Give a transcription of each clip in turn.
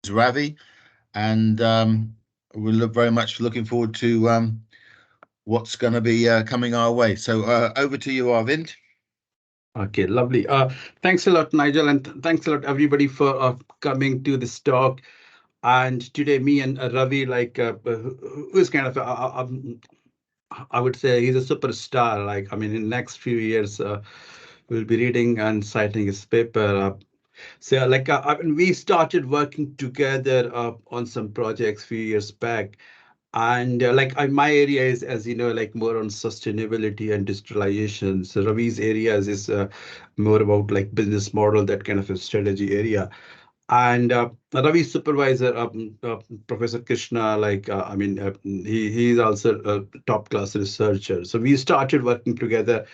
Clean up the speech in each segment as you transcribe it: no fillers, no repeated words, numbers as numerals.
Ravi, and we look very much looking forward to what's going to be coming our way. So over to you, Arvind. Okay, lovely. Thanks a lot, Nigel, and thanks a lot, everybody, for coming to this talk. And today, me and Ravi, who is kind of, I would say, he's a superstar. Like, I mean, in the next few years, we'll be reading and citing his paper. We started working together on some projects a few years back. And my area is, as you know, like more on sustainability and digitalization. So Ravi's areas is more about like business model, that kind of a strategy area. And Ravi's supervisor, Professor Krishna, he's also a top class researcher. So we started working together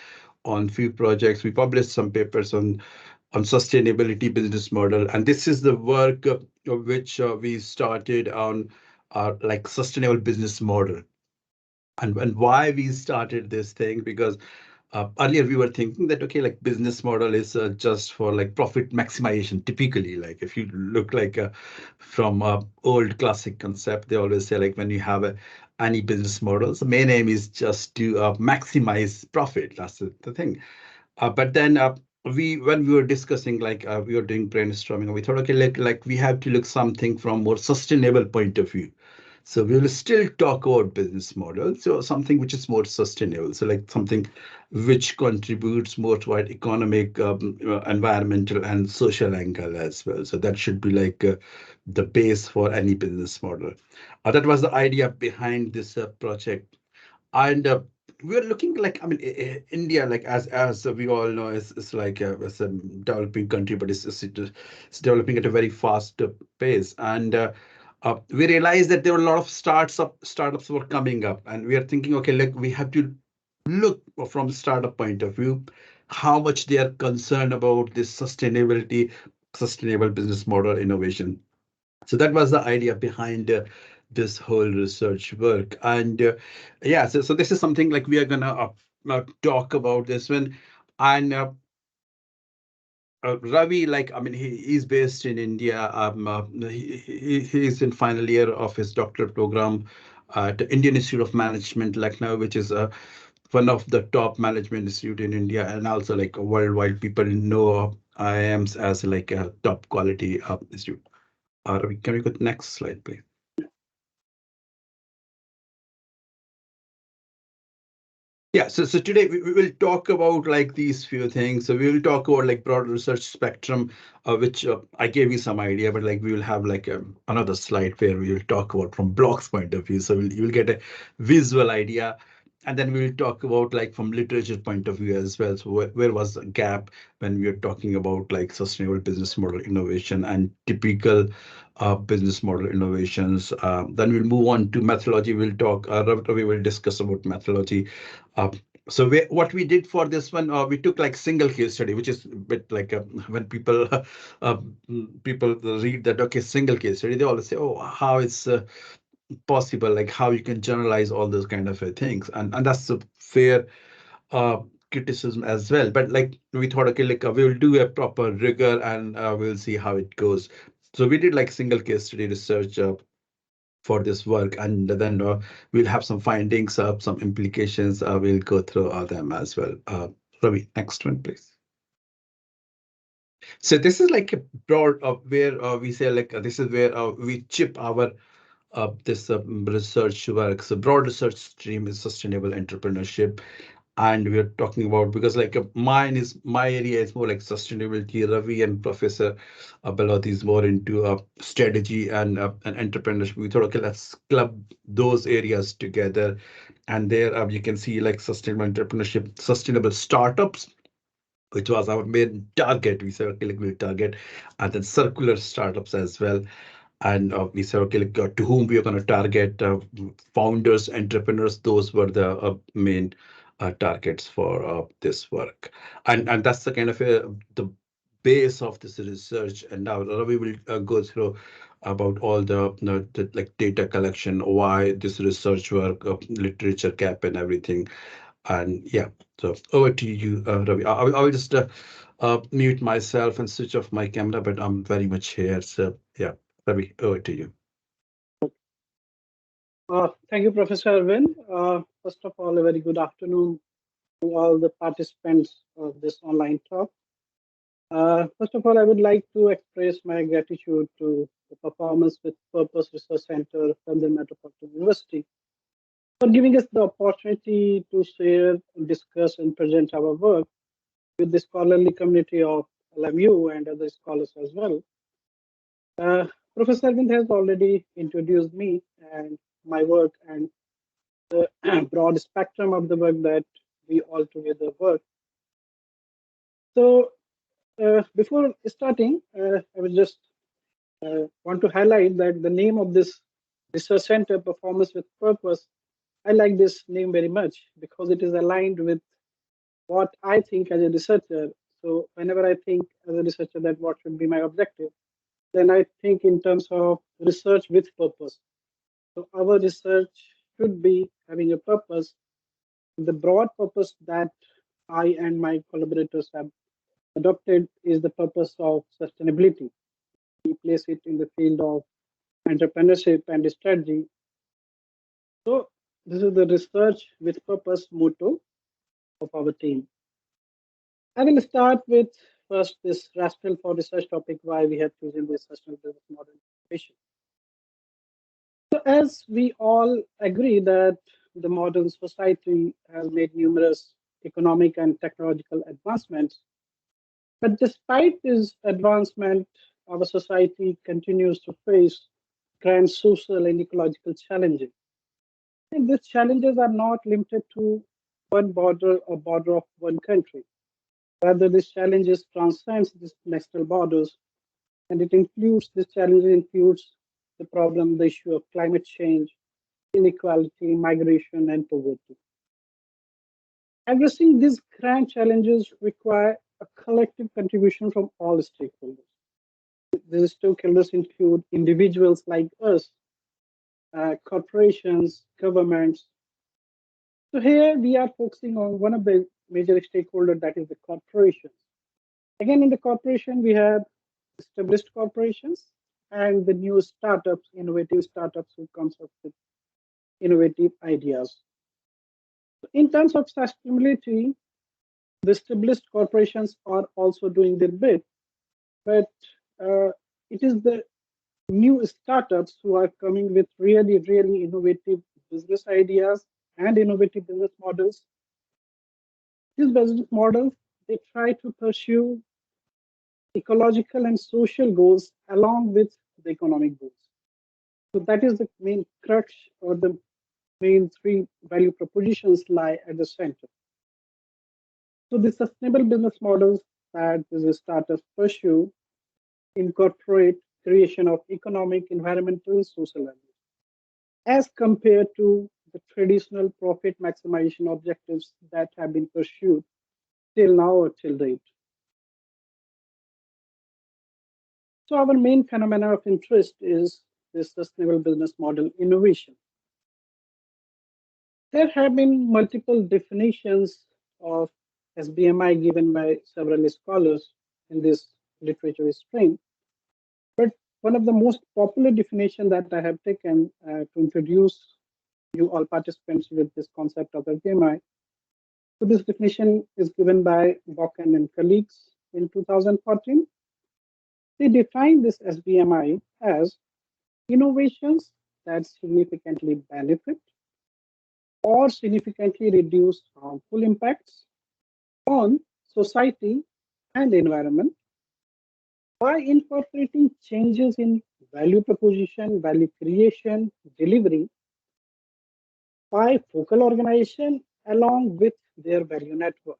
on few projects. We published some papers on sustainability business model, and this is the work of which we started on like sustainable business model. And why we started this thing, because earlier we were thinking that, okay, like business model is just for like profit maximization. Typically, like if you look like from old classic concept, they always say like when you have any business models, the main aim is just to maximize profit. That's the thing. But then we when we were discussing, we were doing brainstorming, we thought, okay, like we have to look something from more sustainable point of view. So we will still talk about business models, so something which is more sustainable. So like something which contributes more to our economic, environmental, and social angle as well. So that should be like the base for any business model. That was the idea behind this project. And we're looking like, I mean, India, like as we all know, is like it's a developing country, but it's developing at a very fast pace. And we realized that there were a lot of startups were coming up, and we are thinking, okay, like we have to look from startup point of view, how much they are concerned about this sustainability, sustainable business model innovation. So that was the idea behind this whole research work. And so this is something like we are gonna talk about this one. And Ravi, like, I mean, he's based in India. He's in final year of his doctorate program at the Indian Institute of Management, Lucknow, which is one of the top management institute in India, and also like worldwide people know IIMs as like a top quality institute. Ravi, can we go to the next slide, please? Yeah, so today we will talk about like these few things. So we will talk about like broad research spectrum, which I gave you some idea, but like we will have like another slide where we will talk about from blocks point of view. So you will get a visual idea. And then we will talk about like from literature point of view as well. So where was the gap when we are talking about like sustainable business model innovation and typical business model innovations. Then we'll move on to methodology. We'll talk, Ravi will discuss about methodology. Uh, what we did for this one, we took like single case study, which is a bit like when people people read that, okay, single case study, they always say, oh, how it's possible, like how you can generalize all those kind of things, and that's a fair uh, criticism as well. But like we thought, okay, like we will do a proper rigor, and we'll see how it goes. So we did like single case study research for this work, and then we'll have some findings, some implications. We'll go through them as well. Ravi, next one, please. So this is like a broad where we say like this is where we chip our this research work. So broad research stream is sustainable entrepreneurship, and we're talking about, because like my area is more like sustainability. Ravi and Professor Bellotti is more into strategy and entrepreneurship. We thought, okay, let's club those areas together, and there you can see like sustainable entrepreneurship, sustainable startups, which was our main target. We said, okay, like we'll target, and then circular startups as well. And we said, okay, like, to whom we are going to target, founders, entrepreneurs. Those were the main targets for this work. And that's the kind of the base of this research. And now Ravi will go through about all the like data collection, why this research work, literature gap, and everything. And yeah, so over to you, Ravi. I will just mute myself and switch off my camera, but I'm very much here. So yeah. Ravi, over to you. Thank you, Professor Arvind. First of all, a very good afternoon to all the participants of this online talk. First of all, I would like to express my gratitude to the Performance with Purpose Research Center from the Metropolitan University for giving us the opportunity to share, discuss, and present our work with the scholarly community of LMU and other scholars as well. Uh, Professor Arvind has already introduced me and my work and the broad spectrum of the work that we all together work. So before starting, I would just want to highlight that the name of this research center, Performance with Purpose, I like this name very much because it is aligned with what I think as a researcher. So whenever I think as a researcher that what should be my objective, then I think in terms of research with purpose. So our research should be having a purpose, the broad purpose that I and my collaborators have adopted is the purpose of sustainability. We place it in the field of entrepreneurship and strategy. So this is the research with purpose motto of our team. I will start with first this rationale for research topic, why we have chosen this sustainable business model innovation. So as we all agree that the modern society has made numerous economic and technological advancements, but despite this advancement, our society continues to face grand social and ecological challenges. And these challenges are not limited to one border or border of one country. Rather, these challenges transcends these national borders, and it includes this challenge includes the problem, the issue of climate change, inequality, migration, and poverty. Addressing these grand challenges require a collective contribution from all stakeholders. These stakeholders include individuals like us, corporations, governments. So here we are focusing on one of the major stakeholders, that is the corporations. Again, in the corporation, we have established corporations and the new startups, innovative startups who comes up with innovative ideas. In terms of sustainability, the established corporations are also doing their bit, but uh, it is the new startups who are coming with really, really innovative business ideas and innovative business models. These business models, they try to pursue ecological and social goals along with the economic goals. So that is the main crux or the main three value propositions lie at the center. So the sustainable business models that these startups pursue incorporate creation of economic, environmental, and social value, as compared to the traditional profit maximization objectives that have been pursued till now or till date. So our main phenomena of interest is this sustainable business model innovation. There have been multiple definitions of SBMI given by several scholars in this literature stream, but one of the most popular definition that I have taken to introduce you all participants with this concept of SBMI. So this definition is given by Bokken and colleagues in 2014. They define this SBMI as innovations that significantly benefit or significantly reduce harmful impacts on society and environment by incorporating changes in value proposition, value creation, delivery by focal organization along with their value network.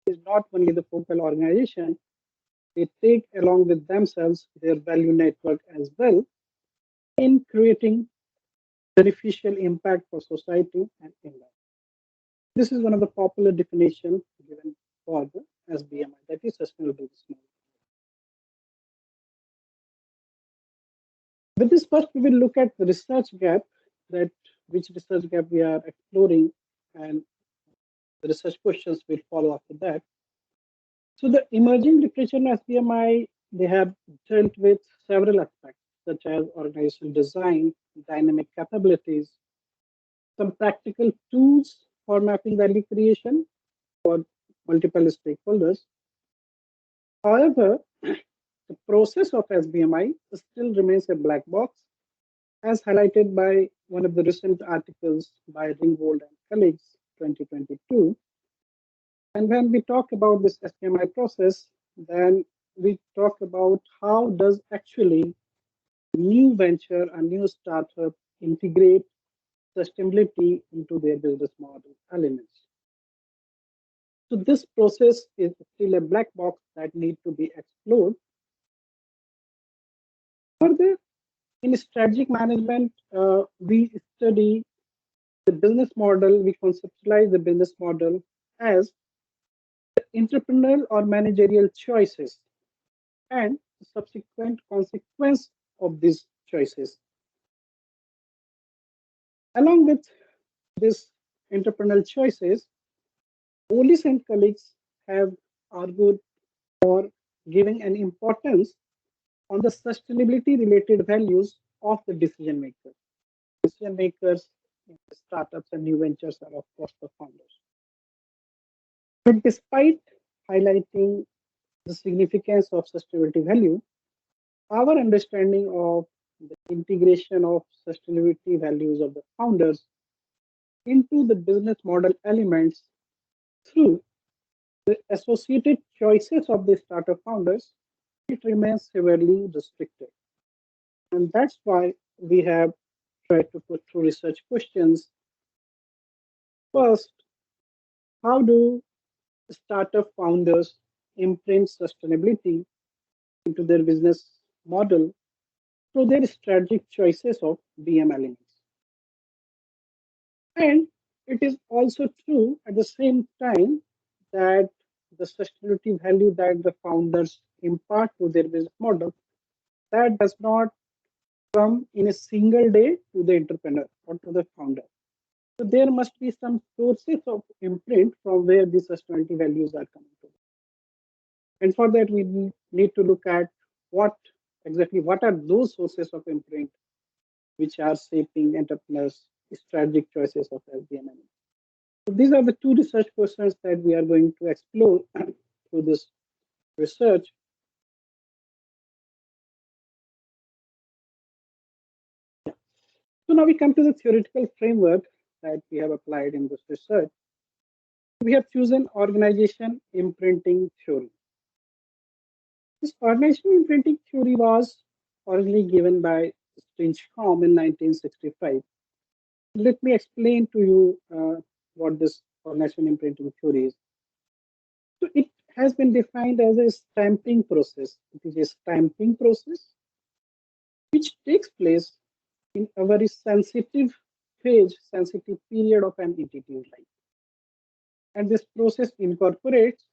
It's not only the focal organization, they take along with themselves their value network as well in creating beneficial impact for society and environment. This is one of the popular definitions given for the SBMI, that is sustainable business model. With this first, we will look at the research gap, that which research gap we are exploring, and the research questions will follow after that. So the emerging literature in SBMI, they have dealt with several aspects. such as organizational design, dynamic capabilities, some practical tools for mapping value creation for multiple stakeholders. However, the process of SBMI still remains a black box, as highlighted by one of the recent articles by Ringgold and colleagues, 2022. And when we talk about this SBMI process, then we talk about how does actually new venture, a new startup integrate sustainability into their business model elements. So this process is still a black box that need to be explored. Further, in strategic management, we study the business model, we conceptualize the business model as the entrepreneurial or managerial choices and the subsequent consequence of these choices. Along with these entrepreneurial choices, Olis and colleagues have argued for giving an importance on the sustainability related values of the decision makers. Decision makers in the startups and new ventures are, of course, the founders. But despite highlighting the significance of sustainability value, our understanding of the integration of sustainability values of the founders into the business model elements through the associated choices of the startup founders, it remains severely restricted. And that's why we have tried to put through research questions. First, how do startup founders imprint sustainability into their business model through their strategic choices of BM elements? And it is also true at the same time that the sustainability value that the founders impart to their business model, that does not come in a single day to the entrepreneur or to the founder. So there must be some sources of imprint from where the sustainability values are coming to. And for that, we need to look at what are those sources of imprint which are shaping entrepreneurs' strategic choices of SBMM. So these are the two research questions that we are going to explore through this research. So now we come to the theoretical framework that we have applied in this research. We have chosen organization imprinting theory. This organizational imprinting theory was originally given by Stinchcomb in 1965. Let me explain to you what this organizational imprinting theory is. So it has been defined as a stamping process. It is a stamping process which takes place in a very sensitive phase, sensitive period of an entity's life. And this process incorporates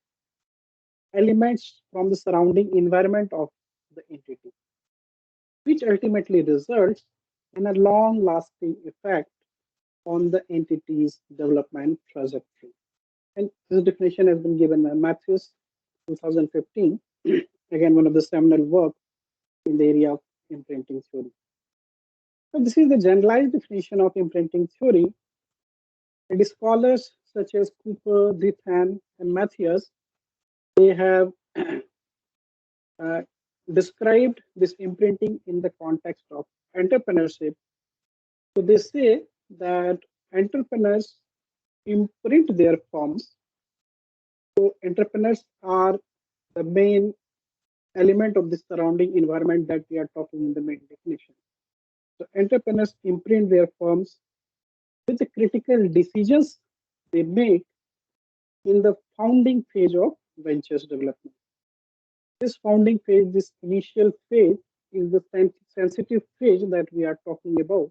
elements from the surrounding environment of the entity, which ultimately results in a long-lasting effect on the entity's development trajectory. And this definition has been given by Matthews, 2015, again, one of the seminal work in the area of imprinting theory. So this is the generalized definition of imprinting theory. And scholars such as Cooper, Zithan, and Mathias, they have described this imprinting in the context of entrepreneurship. So they say that entrepreneurs imprint their firms. So entrepreneurs are the main element of the surrounding environment that we are talking in the main definition. So entrepreneurs imprint their firms with the critical decisions they make in the founding phase of ventures development. This founding phase, this initial phase, is the sensitive phase that we are talking about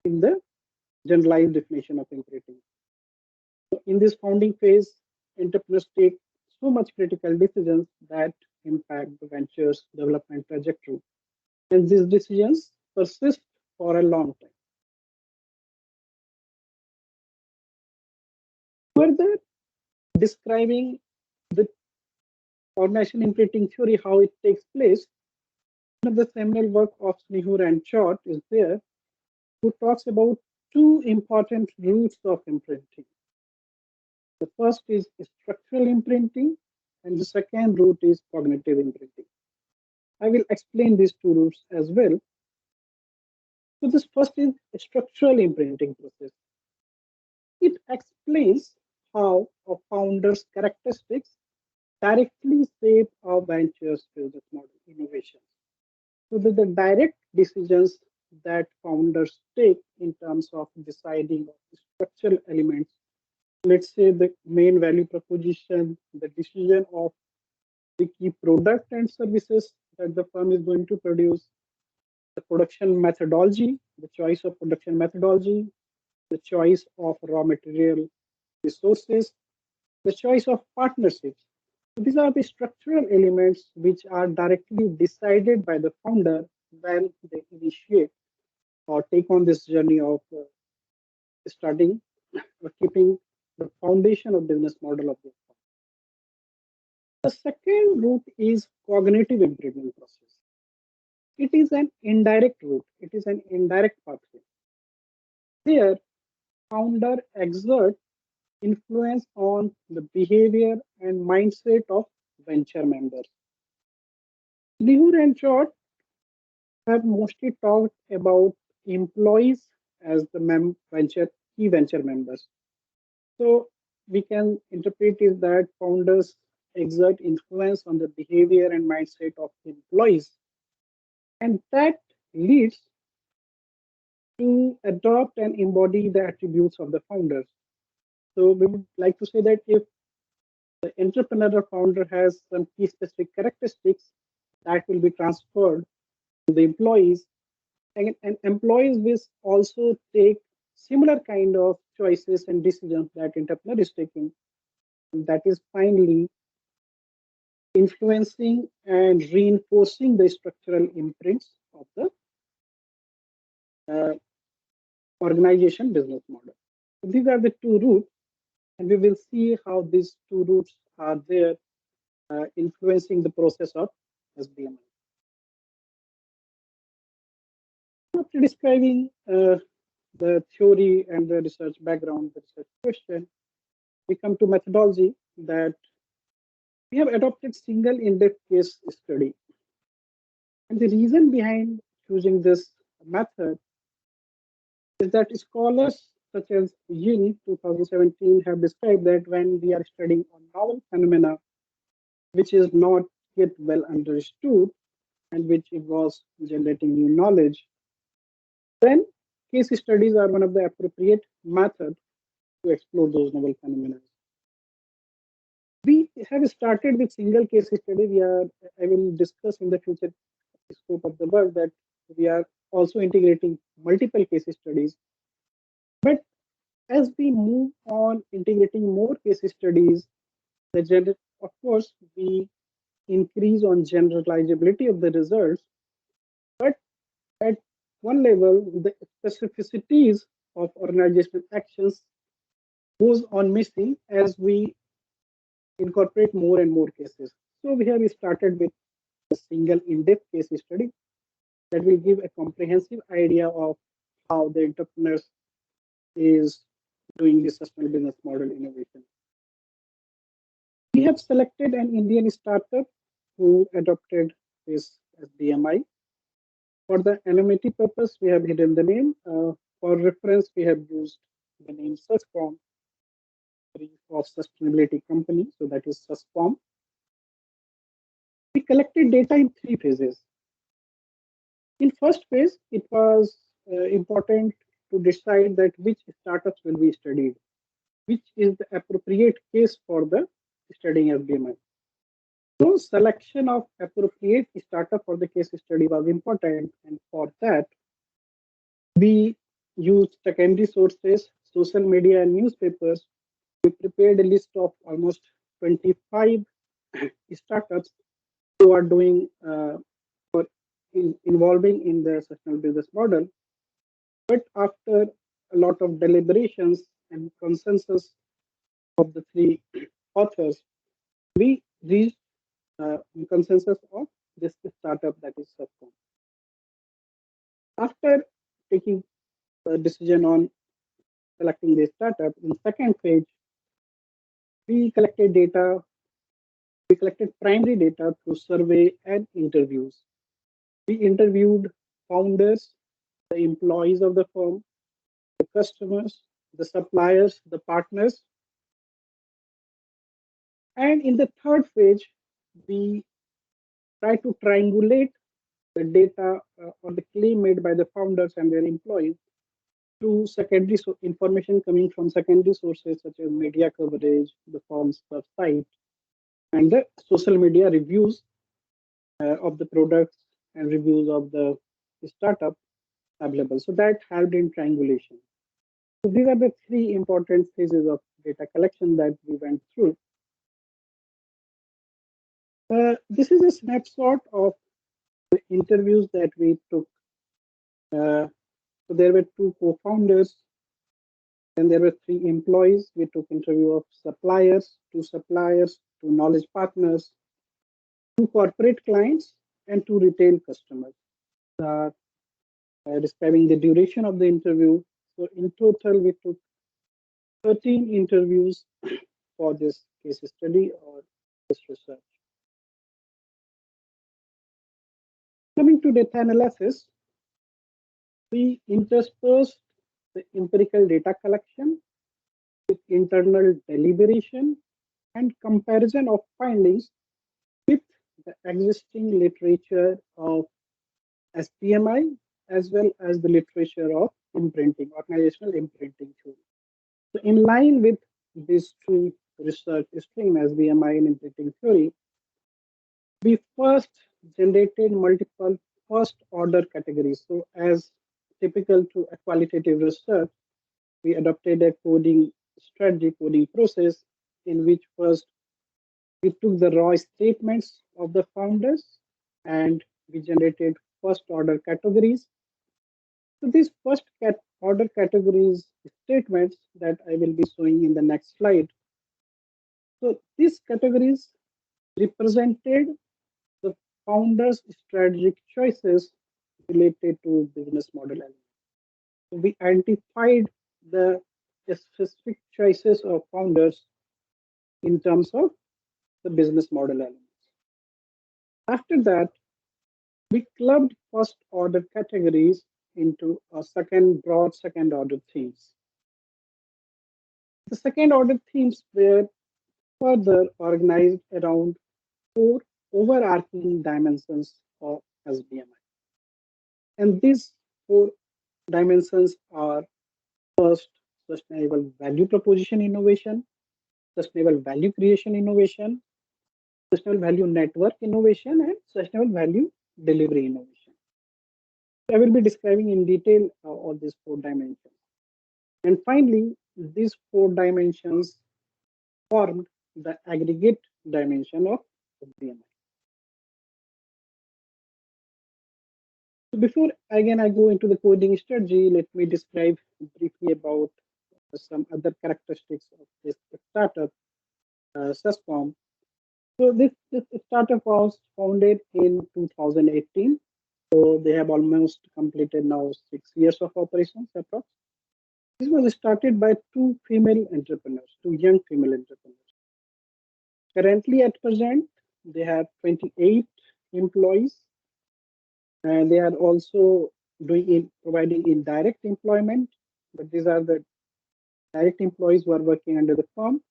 in the generalized definition of imprinting. So in this founding phase, entrepreneurs take so much critical decisions that impact the venture's development trajectory. And these decisions persist for a long time. Further describing the organizational imprinting theory, how it takes place, The seminal work of Snehur and Chott is there, who talks about two important roots of imprinting. The first is structural imprinting, and the second root is cognitive imprinting. I will explain these two roots as well. So this first is a structural imprinting process. It explains how a founder's characteristics directly shape our ventures business model innovations. So the direct decisions that founders take in terms of deciding structural elements, let's say the main value proposition, the decision of the key product and services that the firm is going to produce, the production methodology, the choice of production methodology, the choice of raw material resources, the choice of partnerships. So these are the structural elements which are directly decided by the founder when they initiate or take on this journey of starting or keeping the foundation of business model of the firm. The second route is cognitive improvement process. It is an indirect route. It is an indirect pathway. Here, founder exert influence on the behavior and mindset of venture members. Lihur and Chott have mostly talked about employees as the key venture members. So we can interpret is that founders exert influence on the behavior and mindset of employees, and that leads to adopt and embody the attributes of the founders. So we would like to say that if the entrepreneur or founder has some key specific characteristics that will be transferred to the employees, and employees will also take similar kind of choices and decisions that entrepreneur is taking. And that is finally influencing and reinforcing the structural imprints of the uh, organization business model. So these are the two routes, and we will see how these two routes are there influencing the process of SBMI. After describing the theory and the research background, the research question, we come to methodology that we have adopted single in-depth case study. And the reason behind choosing this method is that scholars such as Yin 2017 have described that when we are studying on novel phenomena, which is not yet well understood and which involves generating new knowledge, then case studies are one of the appropriate methods to explore those novel phenomena. We have started with single case study. I will discuss in the future scope of the work that we are also integrating multiple case studies. But as we move on integrating more case studies, of course, we increase on generalizability of the results. But at one level, the specificities of organizational actions goes on missing as we incorporate more and more cases. So we have started with a single in-depth case study that will give a comprehensive idea of how the entrepreneurs is doing this sustainable business model innovation. We have selected an Indian startup who adopted this as BMI. For the anonymity purpose, we have hidden the name. For reference, we have used the name SUSFORM of sustainability company. So that is SUSFORM. We collected data in three phases. In first phase, it was important to decide that which startups will be studied, which is the appropriate case for the studying SBMI. So selection of appropriate startup for the case study was important, and for that, we used secondary sources, social media and newspapers. We prepared a list of almost 25 startups who are doing or involving in the sustainable business model. But after a lot of deliberations and consensus of the three authors, we reached consensus of this startup that is Subcom. After taking a decision on selecting the startup, in second phase, we collected data. We collected primary data through survey and interviews. We interviewed founders, the employees of the firm, the customers, the suppliers, the partners. And in the third phase, we try to triangulate the data or the claim made by the founders and their employees through secondary information coming from secondary sources such as media coverage, the firm's website, and the social media reviews of the products and reviews of the startup available. So that helped in triangulation. So these are the three important phases of data collection that we went through. This is a snapshot of the interviews that we took. So there were two co-founders, and there were three employees. We took interview of suppliers, two knowledge partners, two corporate clients, and two retail customers. Describing the duration of the interview. So in total, we took 13 interviews for this case study or this research. Coming to data analysis, we interspersed the empirical data collection with internal deliberation and comparison of findings with the existing literature of SPMI as well as the literature of imprinting, organizational imprinting theory. So in line with these two research streams, SBMI and imprinting theory, we first generated multiple first order categories. So as typical to a qualitative research, we adopted a coding strategy, coding process in which first we took the raw statements of the founders and we generated first order categories. So these first order categories statements that I will be showing in the next slide. So these categories represented the founders' strategic choices related to business model elements. So we identified the specific choices of founders in terms of the business model elements. After that, we clubbed first order categories into a broad second order themes. The second order themes were further organized around four overarching dimensions of SBMI. And these four dimensions are first, sustainable value proposition innovation, sustainable value creation innovation, sustainable value network innovation, and sustainable value delivery innovation. I will be describing in detail all these four dimensions. And finally, these four dimensions formed the aggregate dimension of SBMI. So before again I go into the coding strategy, let me describe briefly about some other characteristics of this startup, Suscom. So this startup was founded in 2018. So they have almost completed now 6 years of operations approx. This was started by two female entrepreneurs, two young female entrepreneurs. Currently at present, they have 28 employees, and they are also providing indirect employment, but these are the direct employees who are working under the firm.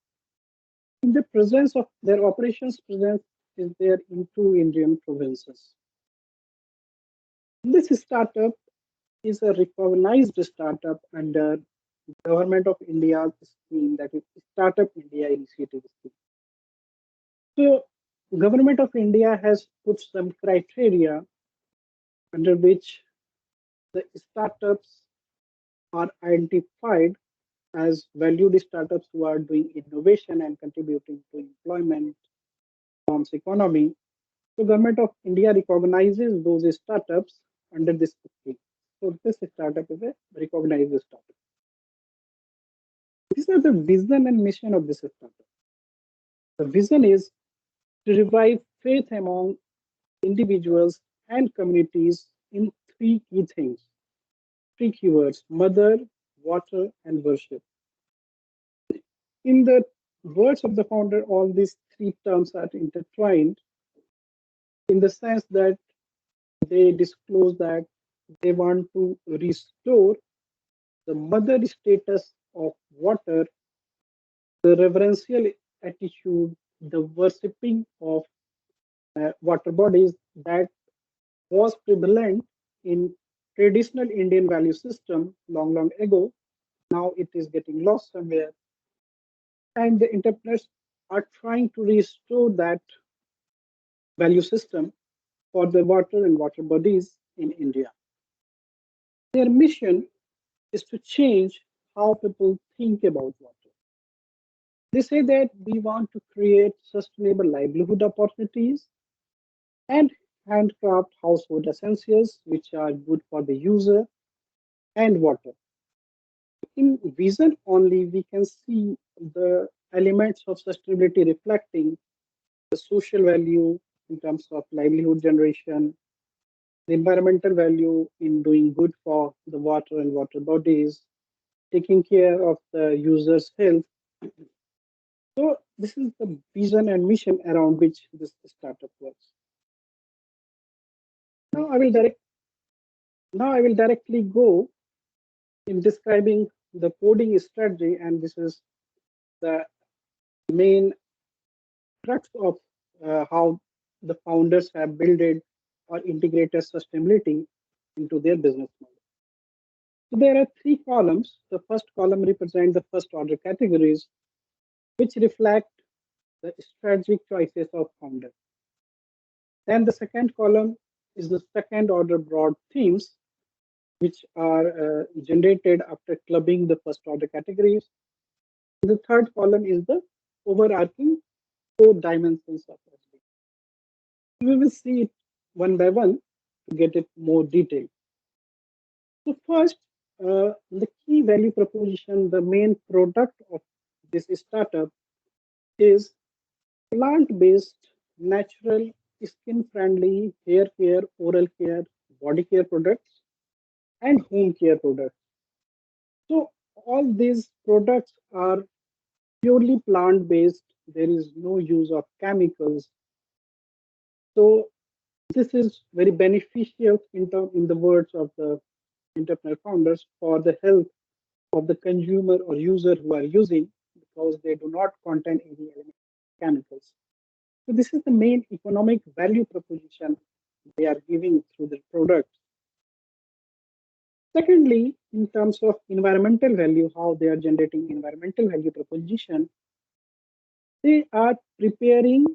In the presence of their operations presence is there in two Indian provinces. This startup is a recognized startup under Government of India's scheme, that is Startup India Initiative scheme. So Government of India has put some criteria under which the startups are identified as valued startups who are doing innovation and contributing to employment, firm's economy. So Government of India recognizes those startups under this scheme. So this startup is a recognized startup. These are the vision and mission of this startup. The vision is to revive faith among individuals, and communities in three key things, three keywords: mother, water, and worship. In the words of the founder, all these three terms are intertwined in the sense that they disclose that they want to restore the mother status of water, the reverential attitude, the worshipping of water bodies that was prevalent in traditional Indian value system long, long ago. Now it is getting lost somewhere. And the entrepreneurs are trying to restore that value system for the water and water bodies in India. Their mission is to change how people think about water. They say that we want to create sustainable livelihood opportunities and handcraft household essentials which are good for the user and water. In vision only, we can see the elements of sustainability reflecting the social value in terms of livelihood generation, the environmental value in doing good for the water and water bodies, taking care of the user's health. So this is the vision and mission around which this startup works. Now I will direct now I will directly go in describing the coding strategy, and this is the main crux of how the founders have built it or integrated sustainability into their business model. So there are three columns. The first column represents the first order categories, which reflect the strategic choices of founders. Then the second column is the second order broad themes, which are generated after clubbing the first order categories. The third column is the overarching four dimensions of SB. We will see it one by one to get it more detailed. So first, the key value proposition, the main product of this startup is plant-based, natural, skin-friendly hair care, oral care, body care products, and home care products. So all these products are purely plant-based. There is no use of chemicals. So this is very beneficial in the words of the entrepreneur founders for the health of the consumer or user who are using, because they do not contain any chemicals. So this is the main economic value proposition they are giving through the product. Secondly, in terms of environmental value, how they are generating environmental value proposition, they are preparing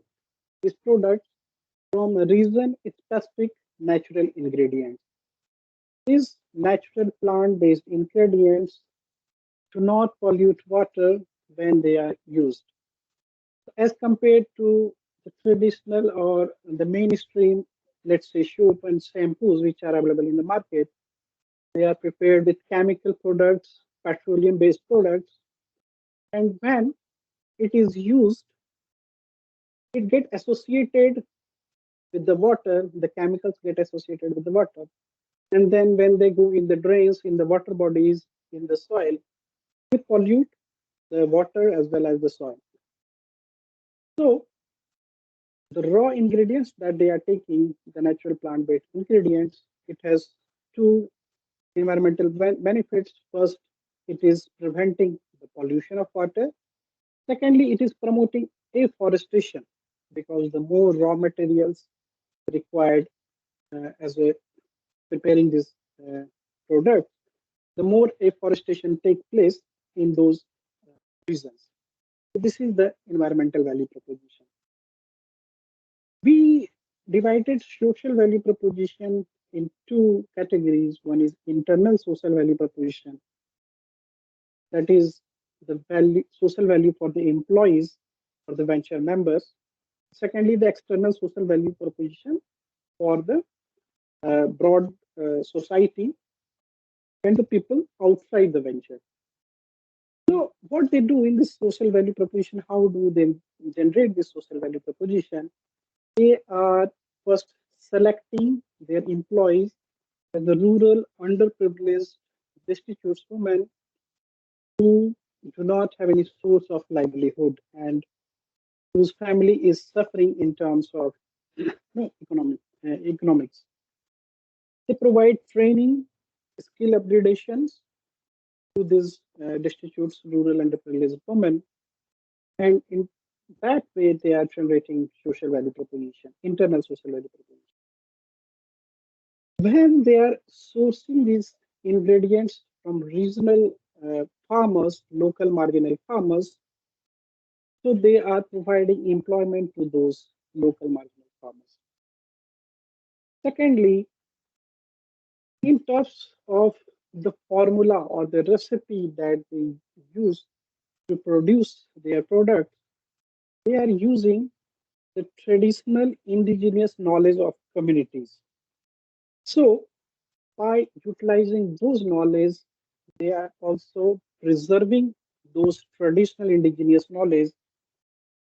this product from region-specific natural ingredients. These natural plant-based ingredients do not pollute water when they are used, as compared to the traditional or the mainstream, let's say, soap and shampoos which are available in the market. They are prepared with chemical products, petroleum-based products, and when it is used, it gets associated with the water. The chemicals get associated with the water, and then when they go in the drains, in the water bodies, in the soil, they pollute the water as well as the soil. So the raw ingredients that they are taking, the natural plant-based ingredients, it has two environmental benefits. First, it is preventing the pollution of water. Secondly, it is promoting afforestation, because the more raw materials required as a preparing this product, the more afforestation take place in those regions. So this is the environmental value proposition. We divided social value proposition in two categories. One is internal social value proposition, that is the value, social value for the employees or the venture members. Secondly, the external social value proposition for the broad society and the people outside the venture. So what they do in this social value proposition, how do they generate this social value proposition? They are first selecting their employees as the rural, underprivileged, destitute women who do not have any source of livelihood and whose family is suffering in terms of economics. They provide training, skill upgradations to these destitute, rural, underprivileged women, and in that way they are generating social value proposition, internal social value proposition. When they are sourcing these ingredients from regional farmers, local marginal farmers, so they are providing employment to those local marginal farmers. Secondly, in terms of the formula or the recipe that they use to produce their product, they are using the traditional indigenous knowledge of communities. So, by utilizing those knowledge, they are also preserving those traditional indigenous knowledge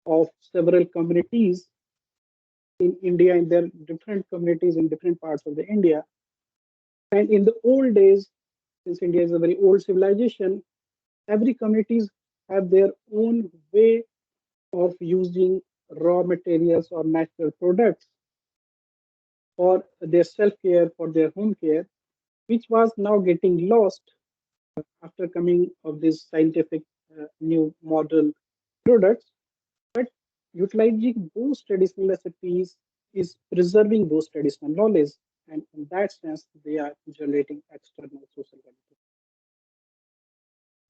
of several communities in India, and there are different communities in different parts of the India. And in the old days, since India is a very old civilization, every communities have their own way of using raw materials or natural products for their self-care, for their home care, which was now getting lost after coming of this scientific new model products. But utilizing those traditional recipes is preserving those traditional knowledge, and in that sense, they are generating external social value.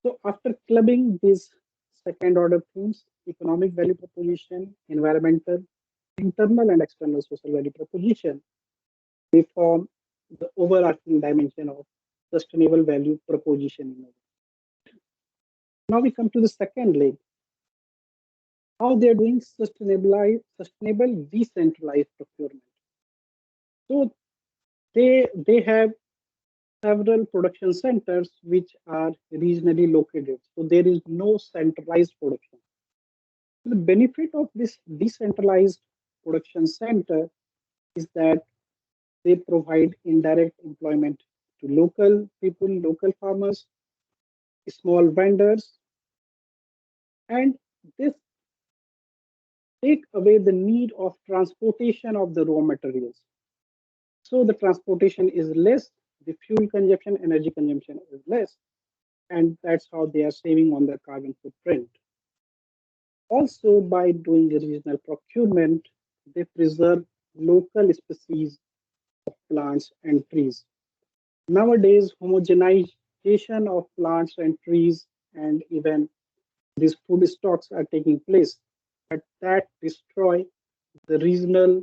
So after clubbing these second order themes, economic value proposition, environmental, internal and external social value proposition, they form the overarching dimension of sustainable value proposition. Now we come to the second leg, how they are doing sustainable decentralized procurement. So they have several production centers which are regionally located. So there is no centralized production. The benefit of this decentralized production center is that they provide indirect employment to local people, local farmers, small vendors, and this take away the need of transportation of the raw materials. So the transportation is less, the fuel consumption, energy consumption is less, and that's how they are saving on their carbon footprint. Also, by doing regional procurement, they preserve local species of plants and trees. Nowadays, homogenization of plants and trees and even these food stocks are taking place, but that destroy the regional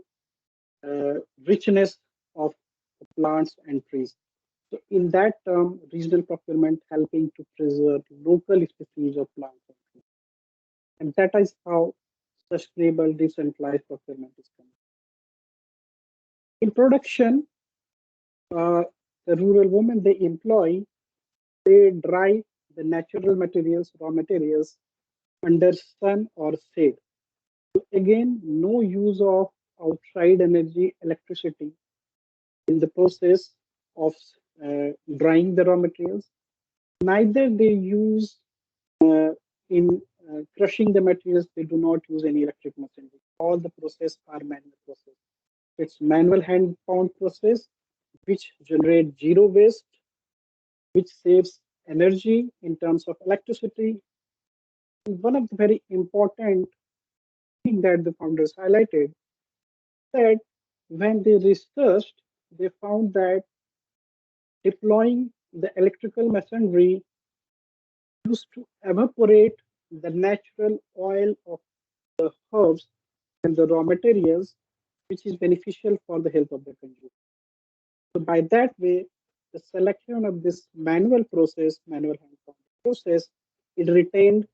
richness of plants and trees. So in that term, regional procurement helping to preserve local species of plants and trees. And that is how sustainable decentralized procurement is coming. In production, uh, the rural women they employ, they dry the natural materials, raw materials under sun or shade. So again, no use of outside energy, electricity in the process of drying the raw materials. Neither they use in crushing the materials, they do not use any electric machinery. All the process are manual process. It's manual hand pound process, which generates zero waste, which saves energy in terms of electricity. And one of the very important thing that the founders highlighted that when they researched, they found that deploying the electrical machinery used to evaporate the natural oil of the herbs and the raw materials, which is beneficial for the health of the consumer. So by that way, the selection of this manual process, manual hand process, it retained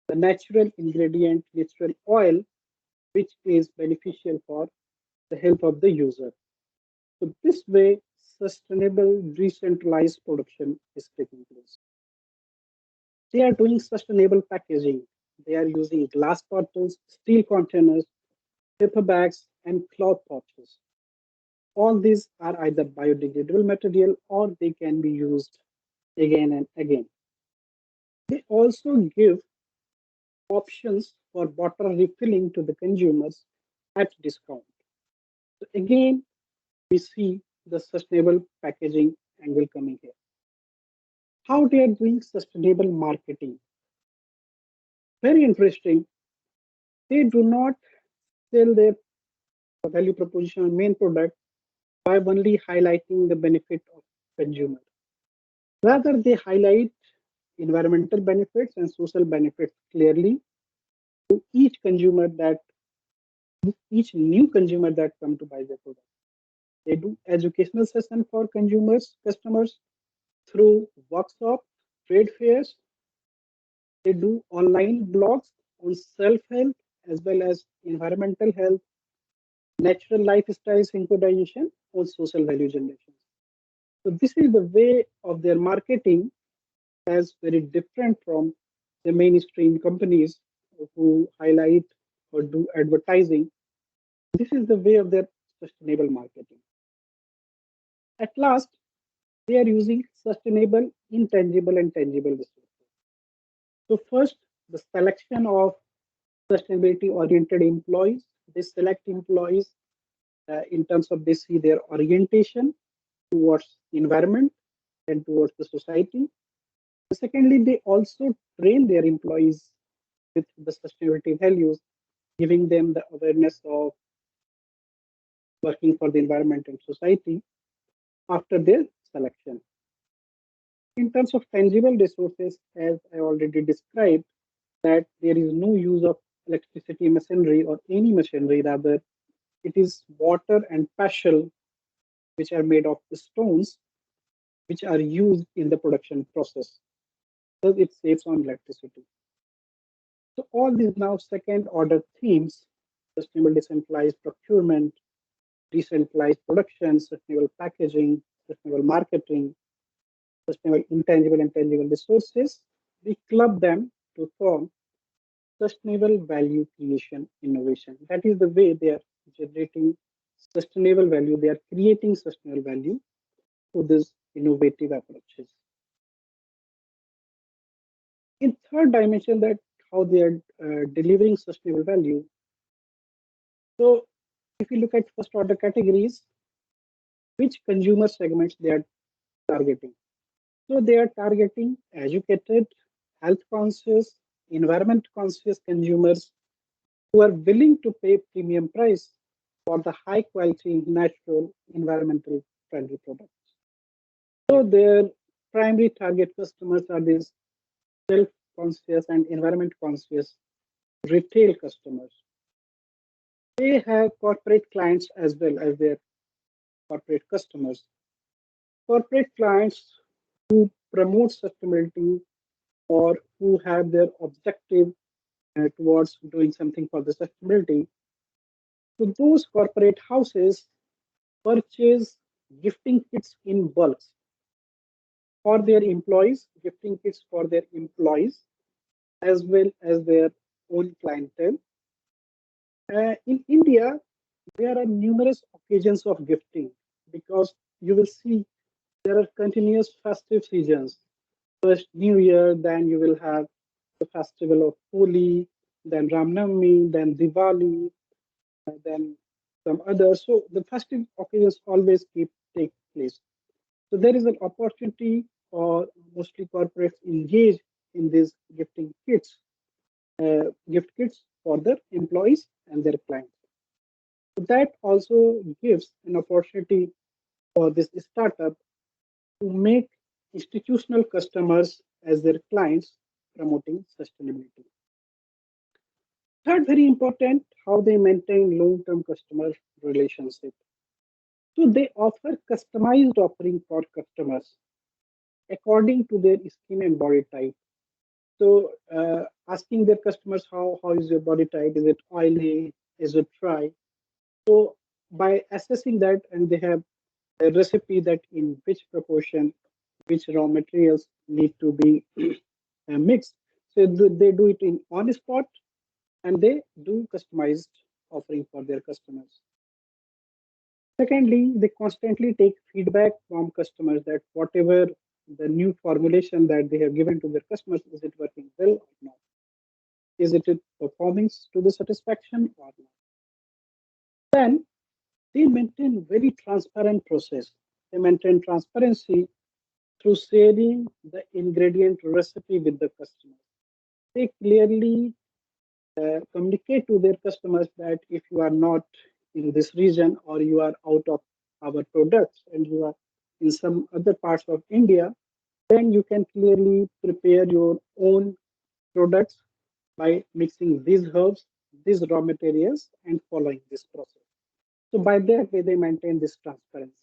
the natural ingredient, natural oil, which is beneficial for the health of the user. So this way, sustainable decentralized production is taking place. They are doing sustainable packaging. They are using glass bottles, steel containers, paper bags, and cloth pouches. All these are either biodegradable material or they can be used again and again. They also give options for bottle refilling to the consumers at discount. So again, we see the sustainable packaging angle coming here. How they are doing sustainable marketing. Very interesting. They do not sell their value proposition or main product by only highlighting the benefit of consumer. Rather, they highlight environmental benefits and social benefits clearly to each new consumer that come to buy their product. They do educational session for customers through workshops, trade fairs. They do online blogs on self-help as well as environmental health, natural lifestyle synchronization, or social value generation. So this is the way of their marketing as very different from the mainstream companies who highlight or do advertising. This is the way of their sustainable marketing. At last, they are using sustainable, intangible, and tangible resources. So first, the selection of sustainability-oriented employees. They select employees in terms of they see their orientation towards environment and towards the society. Secondly, they also train their employees with the sustainability values, giving them the awareness of working for the environment and society after their selection. In terms of tangible resources, as I already described, that there is no use of electricity machinery or any machinery, rather, it is water and pastel, which are made of stones, which are used in the production process. Thus, it saves on electricity. So all these now second order themes, sustainable decentralized procurement, decentralized production, sustainable packaging, sustainable marketing, sustainable intangible and tangible resources, we club them to form sustainable value creation innovation. That is the way they are generating sustainable value. They are creating sustainable value through these innovative approaches. In third dimension, that how they are delivering sustainable value. So if you look at first order categories, which consumer segments they are targeting. So they are targeting educated, health conscious, environment conscious consumers who are willing to pay premium price for the high quality, natural, environmental friendly products. So their primary target customers are these self conscious and environment conscious retail customers. They have corporate clients as well as their corporate customers. Corporate clients who promote sustainability or who have their objective towards doing something for the sustainability. So those corporate houses purchase gifting kits in bulks for their employees, gifting kits for their employees, as well as their own clientele. In India, there are numerous occasions of gifting because you will see there are continuous festive seasons. First New Year, then you will have the festival of Holi, then Ram Navami, then Diwali, then some others. So the festive occasions always keep take place. So there is an opportunity for mostly corporates engage in these gift kits for their employees and their clients. So that also gives an opportunity for this startup to make institutional customers as their clients promoting sustainability. Third, very important, how they maintain long-term customer relationship. So they offer customized offering for customers according to their skin and body type. So asking their customers how is your body type? Is it oily? Is it dry? So by assessing that, and they have a recipe that in which proportion, which raw materials need to be mixed. So they do it in on spot, and they do customized offering for their customers. Secondly, they constantly take feedback from customers that whatever the new formulation that they have given to their customers, is it working well or not? Is it performing to the satisfaction or not? Then they maintain very transparent process. They maintain transparency through sharing the ingredient recipe with the customer. They clearly communicate to their customers that if you are not in this region or you are out of our products and you are in some other parts of India, then you can clearly prepare your own products by mixing these herbs, these raw materials, and following this process. So by that way, they maintain this transparency.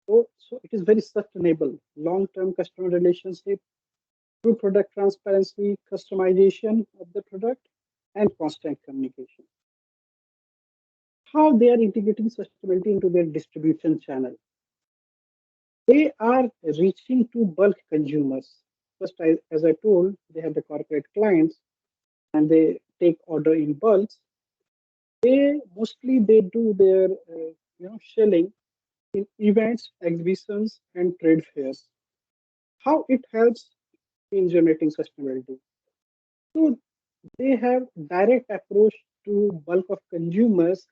So it is very sustainable, long-term customer relationship through product transparency, customization of the product, and constant communication. How they are integrating sustainability into their distribution channel. They are reaching to bulk consumers. First, as I told, they have the corporate clients and they take order in bulks. They do their shelling in events, exhibitions, and trade fairs. How it helps in generating sustainability. So they have direct approach to bulk of consumers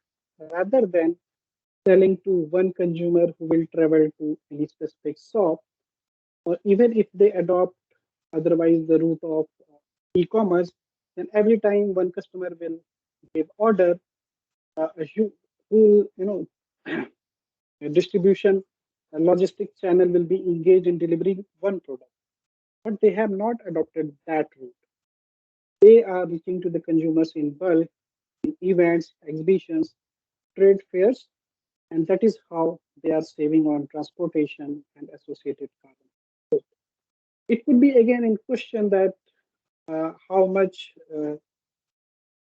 rather than selling to one consumer who will travel to any specific shop, or even if they adopt otherwise the route of e-commerce, then every time one customer will give order, a whole distribution logistic channel will be engaged in delivering one product. But they have not adopted that route. They are reaching to the consumers in bulk, in events, exhibitions, trade fairs, and that is how they are saving on transportation and associated carbon. It could be again in question that how much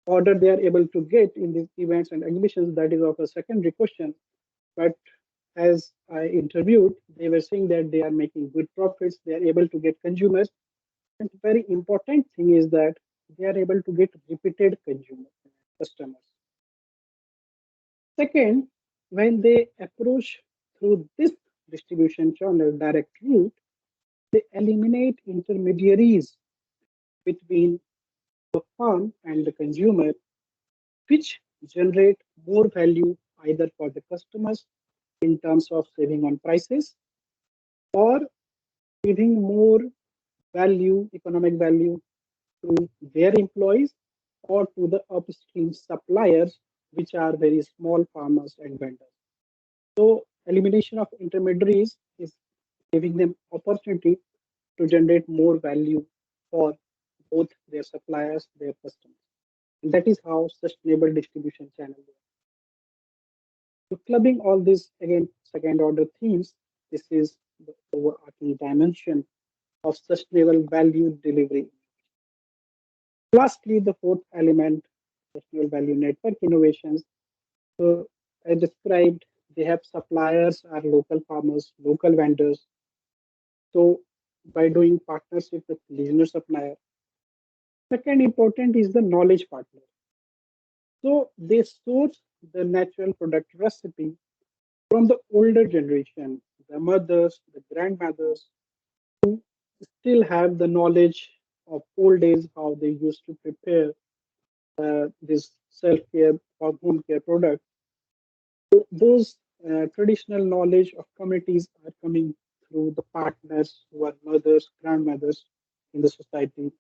order they are able to get in these events and exhibitions. That is of a secondary question. But as I interviewed, they were saying that they are making good profits. They are able to get consumers. And the very important thing is that they are able to get repeated consumers, customers. Second, when they approach through this distribution channel direct route, they eliminate intermediaries between the farm and the consumer, which generate more value either for the customers in terms of saving on prices or giving more value, economic value to their employees or to the upstream suppliers, which are very small farmers and vendors. So elimination of intermediaries is giving them opportunity to generate more value for both their suppliers, their customers. And that is how sustainable distribution channel works. So clubbing all these again second order themes, this is the overarching dimension of sustainable value delivery. Lastly, the fourth element, sustainable value network innovations. So I described they have suppliers are local farmers, local vendors. So by doing partnership with regional supplier. Second important is the knowledge partner. So they source the natural product recipe from the older generation, the mothers, the grandmothers, who still have the knowledge of old days, how they used to prepare this self-care or home care product. So those traditional knowledge of communities are coming through the partners who are mothers, grandmothers in the society.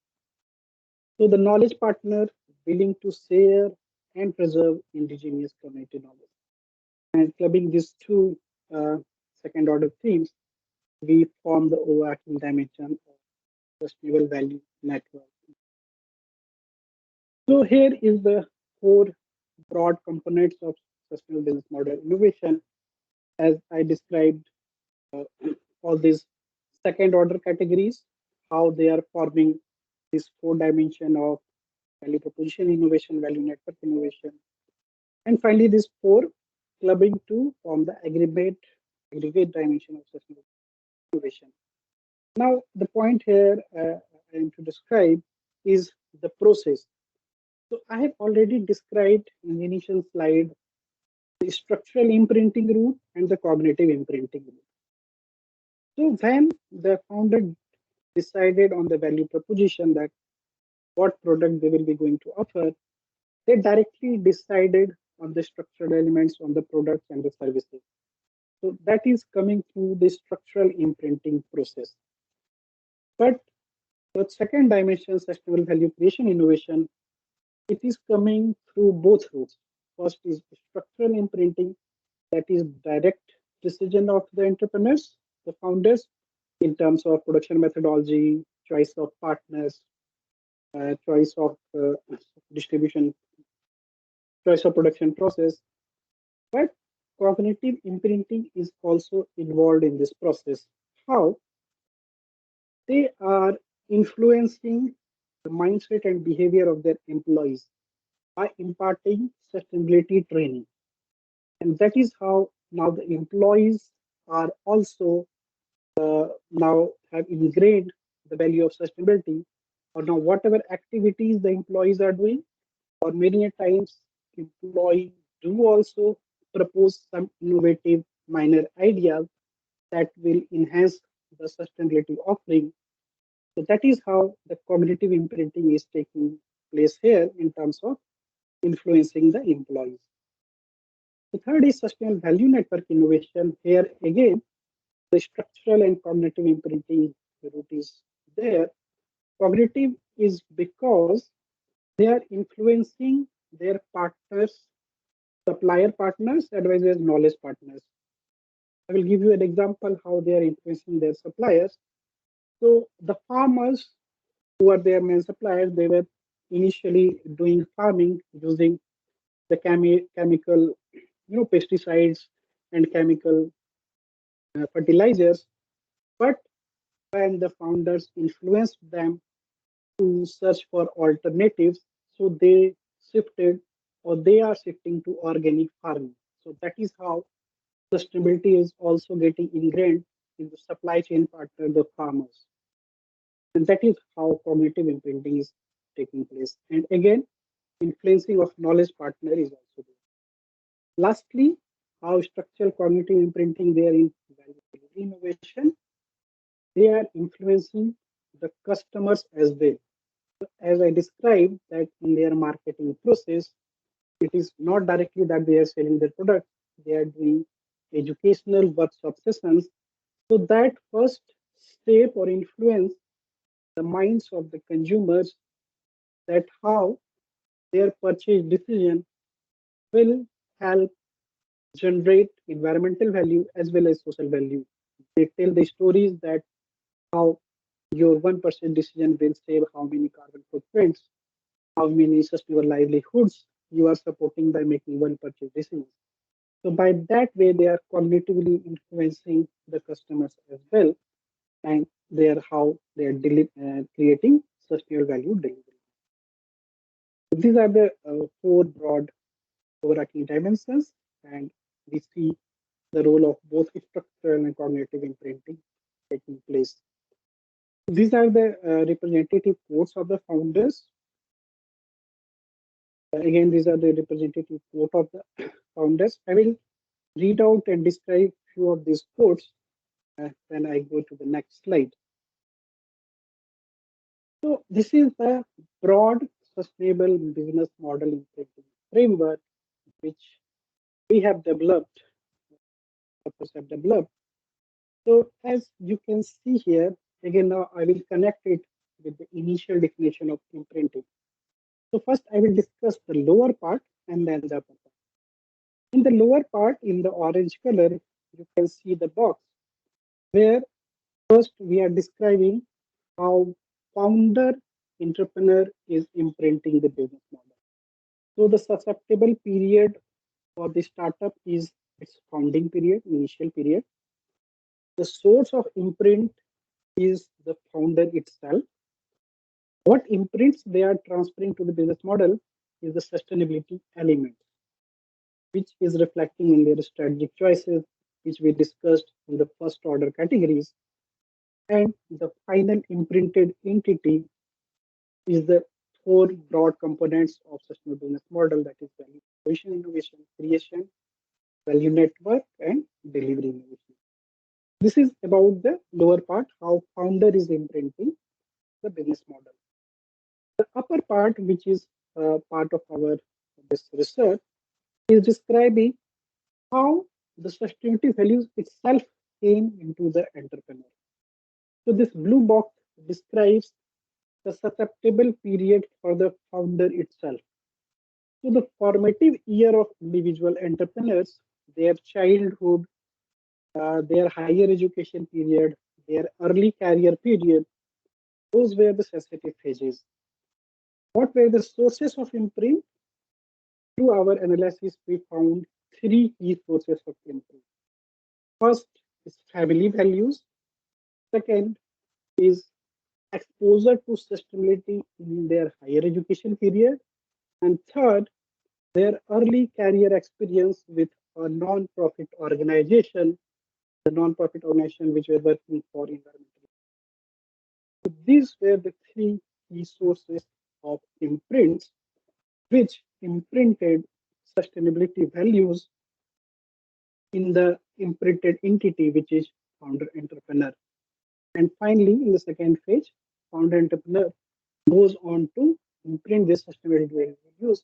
So the knowledge partner willing to share and preserve indigenous community knowledge. And clubbing these two second order themes, we form the overarching dimension of sustainable value network. So here is the four broad components of sustainable business model innovation. As I described, uh, all these second order categories, how they are forming this four dimension of value proposition innovation, value network innovation, and finally this four clubbing to form the aggregate dimension of sustainable innovation. Now, the point here I am to describe is the process. So I have already described in the initial slide the structural imprinting route and the cognitive imprinting route. So when the founder decided on the value proposition that what product they will be going to offer, they directly decided on the structural elements on the products and the services. So that is coming through the structural imprinting process. But the second dimension, sustainable value creation innovation, it is coming through both routes. First is structural imprinting, that is direct decision of the entrepreneurs, the founders, in terms of production methodology, choice of partners, choice of distribution, choice of production process. But cognitive imprinting is also involved in this process. How? They are influencing the mindset and behavior of their employees by imparting sustainability training. And that is how now the employees are also now have ingrained the value of sustainability, or now whatever activities the employees are doing, or many a times employees do also propose some innovative minor ideas that will enhance the sustainability offering. So that is how the cognitive imprinting is taking place here in terms of influencing the employees. The third is sustainable value network innovation. Here again, the structural and cognitive imprinting route is there. Cognitive is because they are influencing their partners, supplier partners, advisors, knowledge partners. I will give you an example how they are influencing their suppliers. So the farmers who are their main suppliers, they were initially doing farming using the chemical, pesticides and chemical fertilizers. But when the founders influenced them to search for alternatives, so they shifted or they are shifting to organic farming. So that is how sustainability is also getting ingrained in the supply chain partner, the farmers. And that is how cognitive imprinting is taking place. And again, influencing of knowledge partner is also there. Lastly, how structural cognitive imprinting there in value delivery innovation, they are influencing the customers as well. As I described that in their marketing process, it is not directly that they are selling their product, they are doing educational workshop sessions. So that first step or influence the minds of the consumers that how their purchase decision will help generate environmental value as well as social value. They tell the stories that how your 1% decision will save how many carbon footprints, how many sustainable livelihoods you are supporting by making one purchase decision. So by that way, they are cognitively influencing the customers as well, and they are how they are creating sustainable value delivery. These are the four broad overarching dimensions, and we see the role of both structural and cognitive imprinting taking place. These are the representative quotes of the founders. Again, these are the representative quote of the founders. I will read out and describe few of these quotes when I go to the next slide. So this is the broad sustainable business model imprinting framework which we have developed, purpose have developed. So as you can see here, again now I will connect it with the initial definition of imprinting. So first I will discuss the lower part and then the upper part. In the lower part, in the orange color, you can see the box where first we are describing how founder entrepreneur is imprinting the business model. So the susceptible period for the startup is its founding period, initial period. The source of imprint is the founder itself. What imprints they are transferring to the business model is the sustainability element, which is reflecting in their strategic choices, which we discussed in the first order categories. And the final imprinted entity is the four broad components of sustainable business model, that is value, proposition, innovation, creation, value network, and delivery innovation. This is about the lower part, how founder is imprinting the business model. The upper part, which is part of our this research, is describing how the sustainability values itself came into the entrepreneur. So this blue box describes the susceptible period for the founder itself. So the formative year of individual entrepreneurs, their childhood, their higher education period, their early career period, those were the sensitive phases. What were the sources of imprint? Through our analysis, we found three key sources of imprint. First is family values. Second is exposure to sustainability in their higher education period. And third, their early career experience with a non-profit organization, the non-profit organization which were working for environmental. So these were the three key sources of imprints which imprinted sustainability values in the imprinted entity, which is founder entrepreneur. And finally, in the second phase, founder entrepreneur goes on to imprint this sustainability values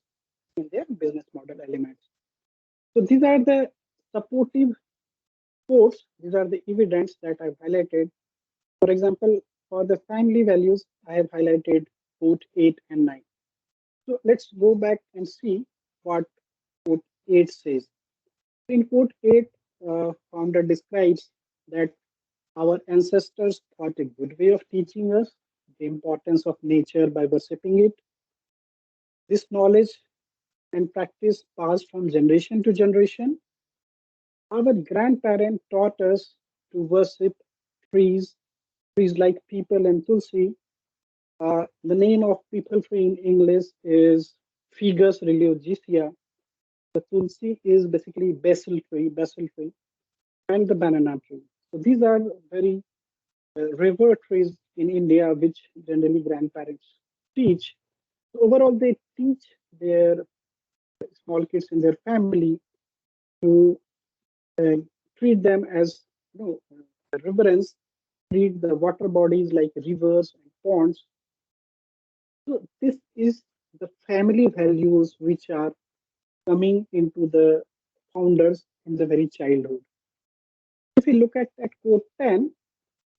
in their business model elements. So these are the supportive quotes, these are the evidence that I've highlighted. For example, for the family values, I have highlighted quote 8 and 9. So let's go back and see what quote 8 says. In quote 8, founder describes that our ancestors thought a good way of teaching us the importance of nature by worshipping it. This knowledge and practice passed from generation to generation. Our grandparents taught us to worship trees, trees like people and tulsi. The name of people tree in English is Ficus religiosa. The tulsi is basically basil tree, and the banana tree. So these are very revered trees in India, which generally grandparents teach. So overall, they teach their small kids in their family to uh, treat them as reverence, treat the water bodies like rivers and ponds. So this is the family values which are coming into the founders in the very childhood. If we look at quote 10,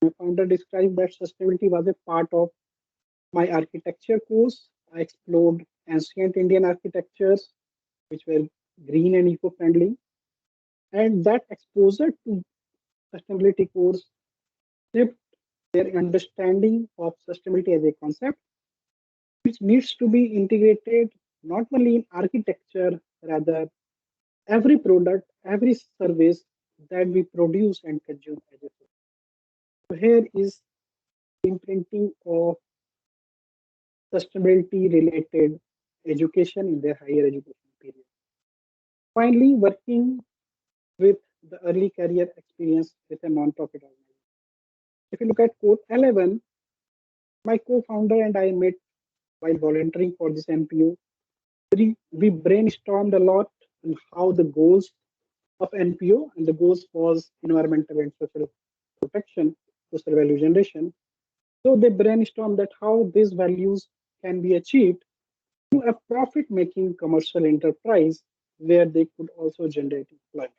the founder described that sustainability was a part of my architecture course. I explored ancient Indian architectures, which were green and eco-friendly. And that exposure to sustainability course shaped their understanding of sustainability as a concept, which needs to be integrated not only in architecture, rather every product, every service that we produce and consume as a whole. So here is imprinting of sustainability related education in their higher education period. Finally, working with the early career experience with a non-profit organization. If you look at quote 11, my co-founder and I met while volunteering for this NPO. We brainstormed a lot on how the goals of NPO, and the goals was environmental and social protection, social value generation. So they brainstormed that how these values can be achieved through a profit-making commercial enterprise where they could also generate employment.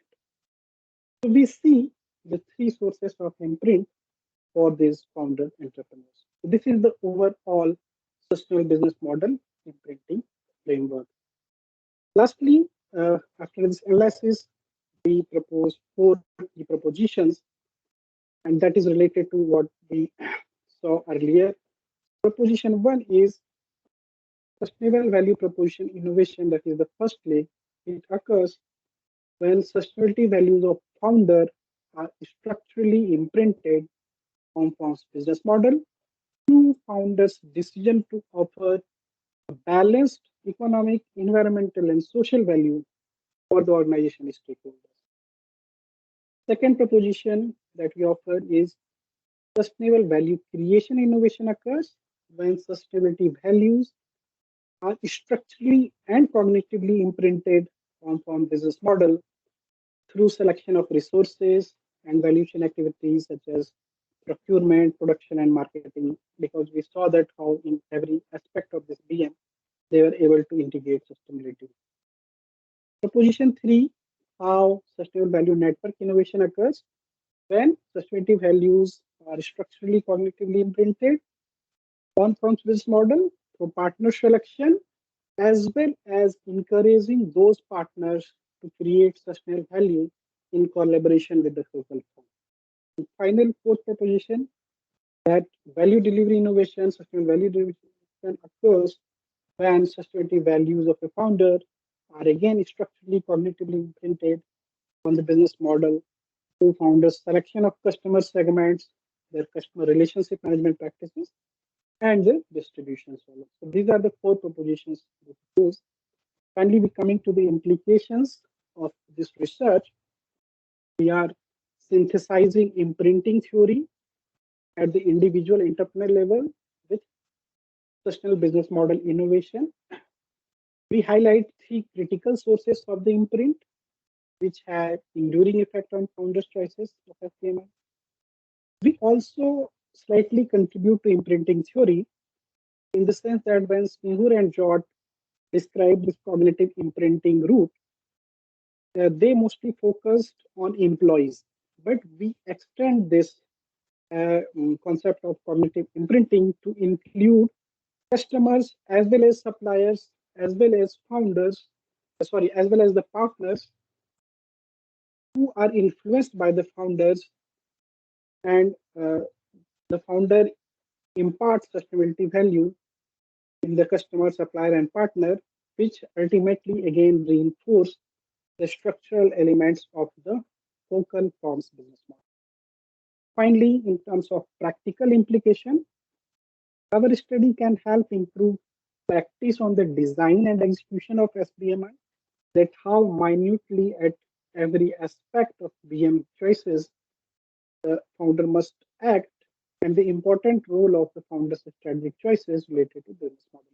So we see the three sources of imprint for these founder entrepreneurs. So this is the overall sustainable business model imprinting framework. Lastly, after this analysis, we propose four key propositions, and that is related to what we saw earlier. Proposition one is sustainable value proposition innovation, that is the first leg. It occurs when sustainability values of founder are structurally imprinted on firm's business model. Two founders' decision to offer a balanced economic, environmental, and social value for the organization stakeholders. Second proposition that we offer is sustainable value creation innovation occurs when sustainability values are structurally and cognitively imprinted on firm business model. through selection of resources and valuation activities such as procurement, production, and marketing, because we saw that how in every aspect of this BM, they were able to integrate sustainability. Proposition 3, how sustainable value network innovation occurs when sustainability values are structurally cognitively imprinted on firm's business model through partner selection, as well as encouraging those partners to create sustainable value in collaboration with the focal firm. And final fourth proposition, that value delivery innovation, sustainable value delivery innovation occurs when sustainability values of a founder are again structurally cognitively imprinted on the business model through founders' selection of customer segments, their customer relationship management practices, and the distribution solo. So these are the four propositions we use. Finally, we coming to the implications of this research. We are synthesizing imprinting theory at the individual entrepreneur level with sustainable business model innovation. We highlight three critical sources of the imprint, which have enduring effect on founders' choices of FPMI. We also slightly contribute to imprinting theory in the sense that when Snehur and Jot describe this cognitive imprinting route, they mostly focused on employees, but we extend this concept of cognitive imprinting to include customers as well as suppliers, as well as founders, as well as the partners who are influenced by the founders, and the founder imparts sustainability value in the customer, supplier, and partner, which ultimately again reinforce the structural elements of the focal firm's business model. Finally, in terms of practical implication, our study can help improve practice on the design and execution of SBMI, that how minutely at every aspect of BM choices the founder must act, and the important role of the founder's strategic choices related to business model.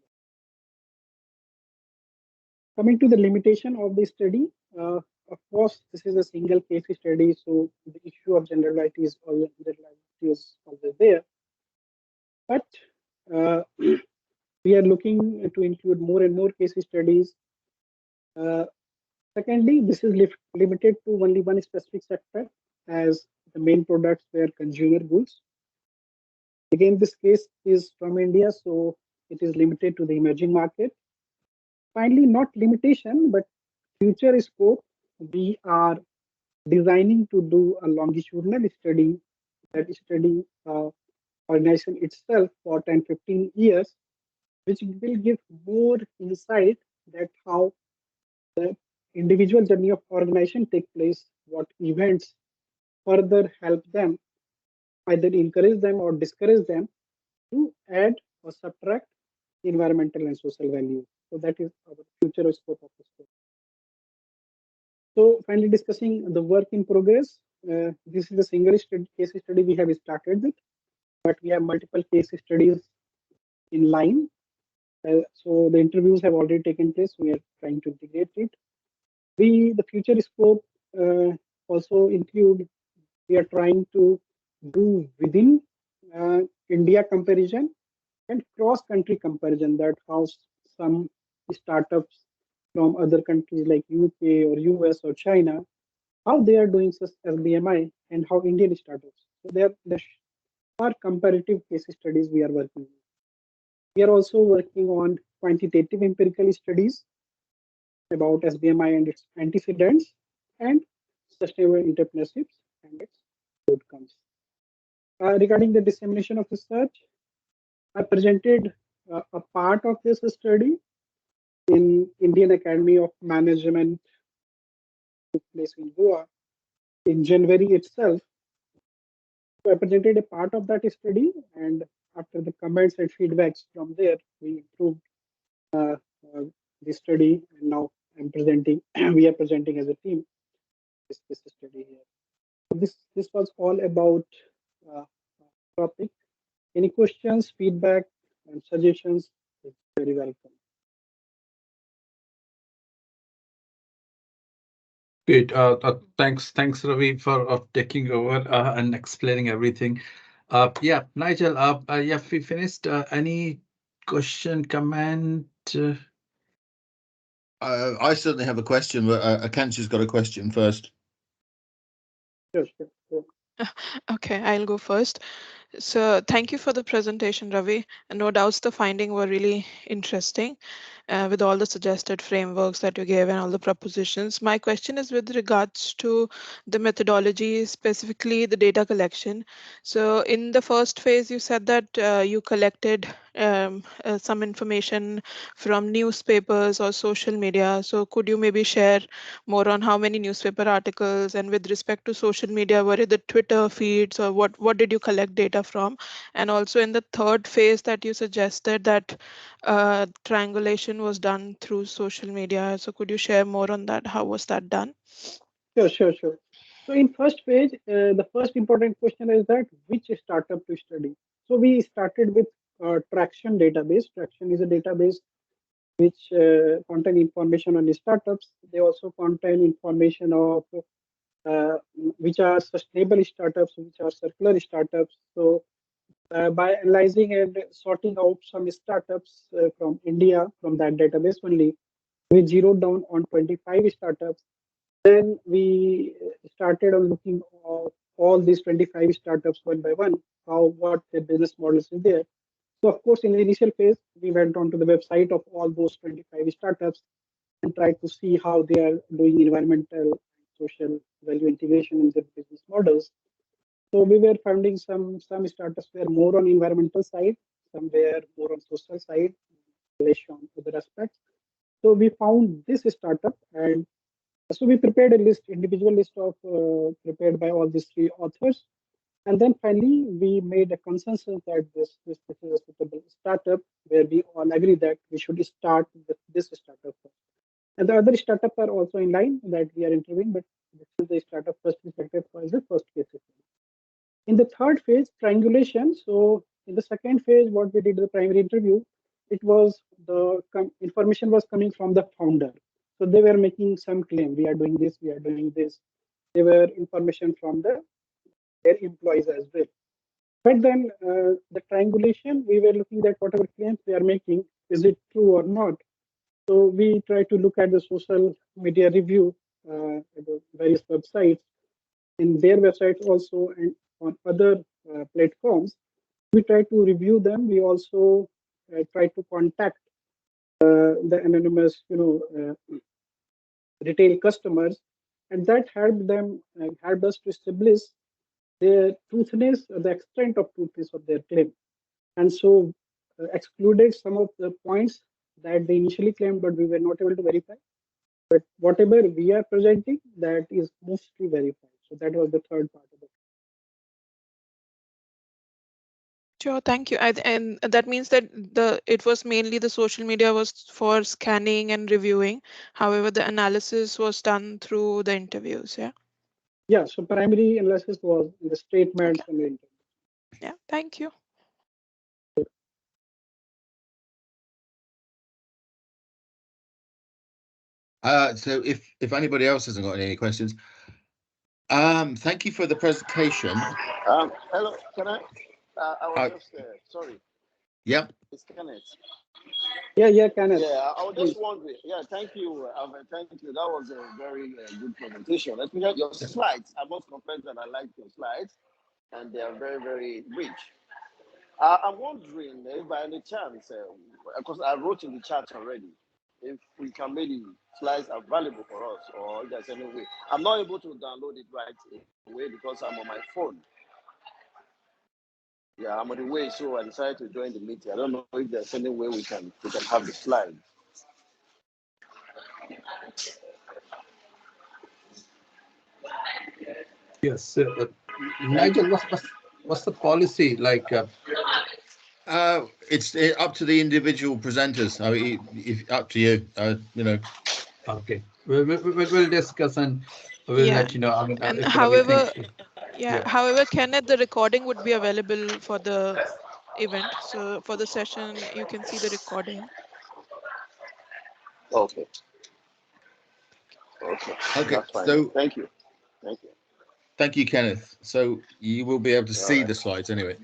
Coming to the limitation of the study, of course, this is a single case study, so the issue of generality is always there. But we are looking to include more and more case studies. Secondly, this is limited to only one specific sector, as the main products were consumer goods. Again, this case is from India, so it is limited to the emerging market. Finally, not limitation, but future scope, we are designing to do a longitudinal study, that study organization itself for 10-15 years, which will give more insight that how the individual journey of organization take place, what events further help them, either encourage them or discourage them to add or subtract environmental and social value. So that is our future scope of this course. So finally discussing the work in progress, this is a single case study we have started with, but we have multiple case studies in line. So the interviews have already taken place. We are trying to integrate it. The future scope also include, we are trying to do within India comparison and cross-country comparison, that how some startups from other countries like UK or US or China, how they are doing such as BMI and how Indian startups. So there are comparative case studies we are working on. We are also working on quantitative empirical studies about SBMI and its antecedents and sustainable entrepreneurships and its outcomes. Regarding the dissemination of research, I presented a part of this study in Indian Academy of Management, took place in Goa in January itself. So I presented a part of that study, and after the comments and feedbacks from there, we improved uh, the study, and now I'm presenting. We are presenting as a team this study here. So this was all about uh, topic. Any questions, feedback, and suggestions? It's very welcome. Great. Thanks, Ravi, for taking over and explaining everything. Yeah, Nigel. Yeah, we finished. Any question, comment? I certainly have a question, but Akanksha's got a question first. Sure, sure, sure. Okay, I'll go first. So thank you for the presentation, Ravi. And no doubts the finding were really interesting with all the suggested frameworks that you gave and all the propositions. My question is with regards to the methodology, specifically the data collection. So in the first phase, you said that you collected some information from newspapers or social media. So could you maybe share more on how many newspaper articles, and with respect to social media, were it the Twitter feeds, or what did you collect data from? And also in the third phase that you suggested that triangulation was done through social media. So could you share more on that? How was that done? Sure, sure, sure. So in first page, the first important question is that which startup to study. So we started with Traction database. Traction is a database which contain information on the startups. They also contain information of uh, which are sustainable startups, which are circular startups. So by analyzing and sorting out some startups from India from that database only, we zeroed down on 25 startups. Then we started on looking at all these 25 startups one by one, how what their business models is there. So of course, in the initial phase, we went on to the website of all those 25 startups and tried to see how they are doing environmental and social value integration in their business models. So we were finding some startups were more on environmental side, some were more on social side, relation on other aspects. So we found this startup, and so we prepared a list, individual list of prepared by all these three authors, and then finally we made a consensus that this is a suitable startup where we all agree that we should start with this startup first. And the other startups are also in line that we are interviewing, but this is the startup first selected for the first case. In the third phase, triangulation. So in the second phase, what we did the primary interview, it was the information was coming from the founder. So they were making some claim. We are doing this. We are doing this. They were information from their employees as well. But then the triangulation, we were looking at whatever claims they are making, is it true or not? So we try to look at the social media review at the various websites, in their websites also, and on other platforms. We try to review them. We also try to contact the anonymous, retail customers, and that helped us to establish the truthness, the extent of truthness of their claim, and so excluded some of the points that they initially claimed, but we were not able to verify. But whatever we are presenting, that is mostly verified. So that was the third part of it. Sure, thank you. And that means that it was mainly the social media was for scanning and reviewing. However, the analysis was done through the interviews. Yeah. Yeah, so primary analysis was in the statements Okay. and the interview. Yeah. Thank you. So if anybody else hasn't got any questions, thank you for the presentation. Hello, can I? I was just sorry. Yep. It's Kenneth. Yeah, Kenneth. Yeah, I was Please. just wondering. Yeah, thank you, Alvin. Thank you. That was a very good presentation. Let me get your slides. I must confess that I like your slides, and they are very, very rich. I'm wondering if by any chance, because I wrote in the chat already, if we can make the slides available for us, or if there's any way. I'm not able to download it right away because I'm on my phone. Yeah, I'm on the way, so I decided to join the meeting. I don't know if there's any way we can have the slides. Yes, Nigel. What's the policy like? It's up to the individual presenters. I mean, if up to you, Okay, we'll discuss and we'll Yeah. let you know. I mean, And if Ravi however, thinks, yeah, yeah. however, Kenneth, the recording would be available for the event. So for the session, you can see the recording. Okay. Okay, Okay, that's fine. so Thank you. Thank you. thank you, Kenneth. So you will be able to All see right. the slides anyway.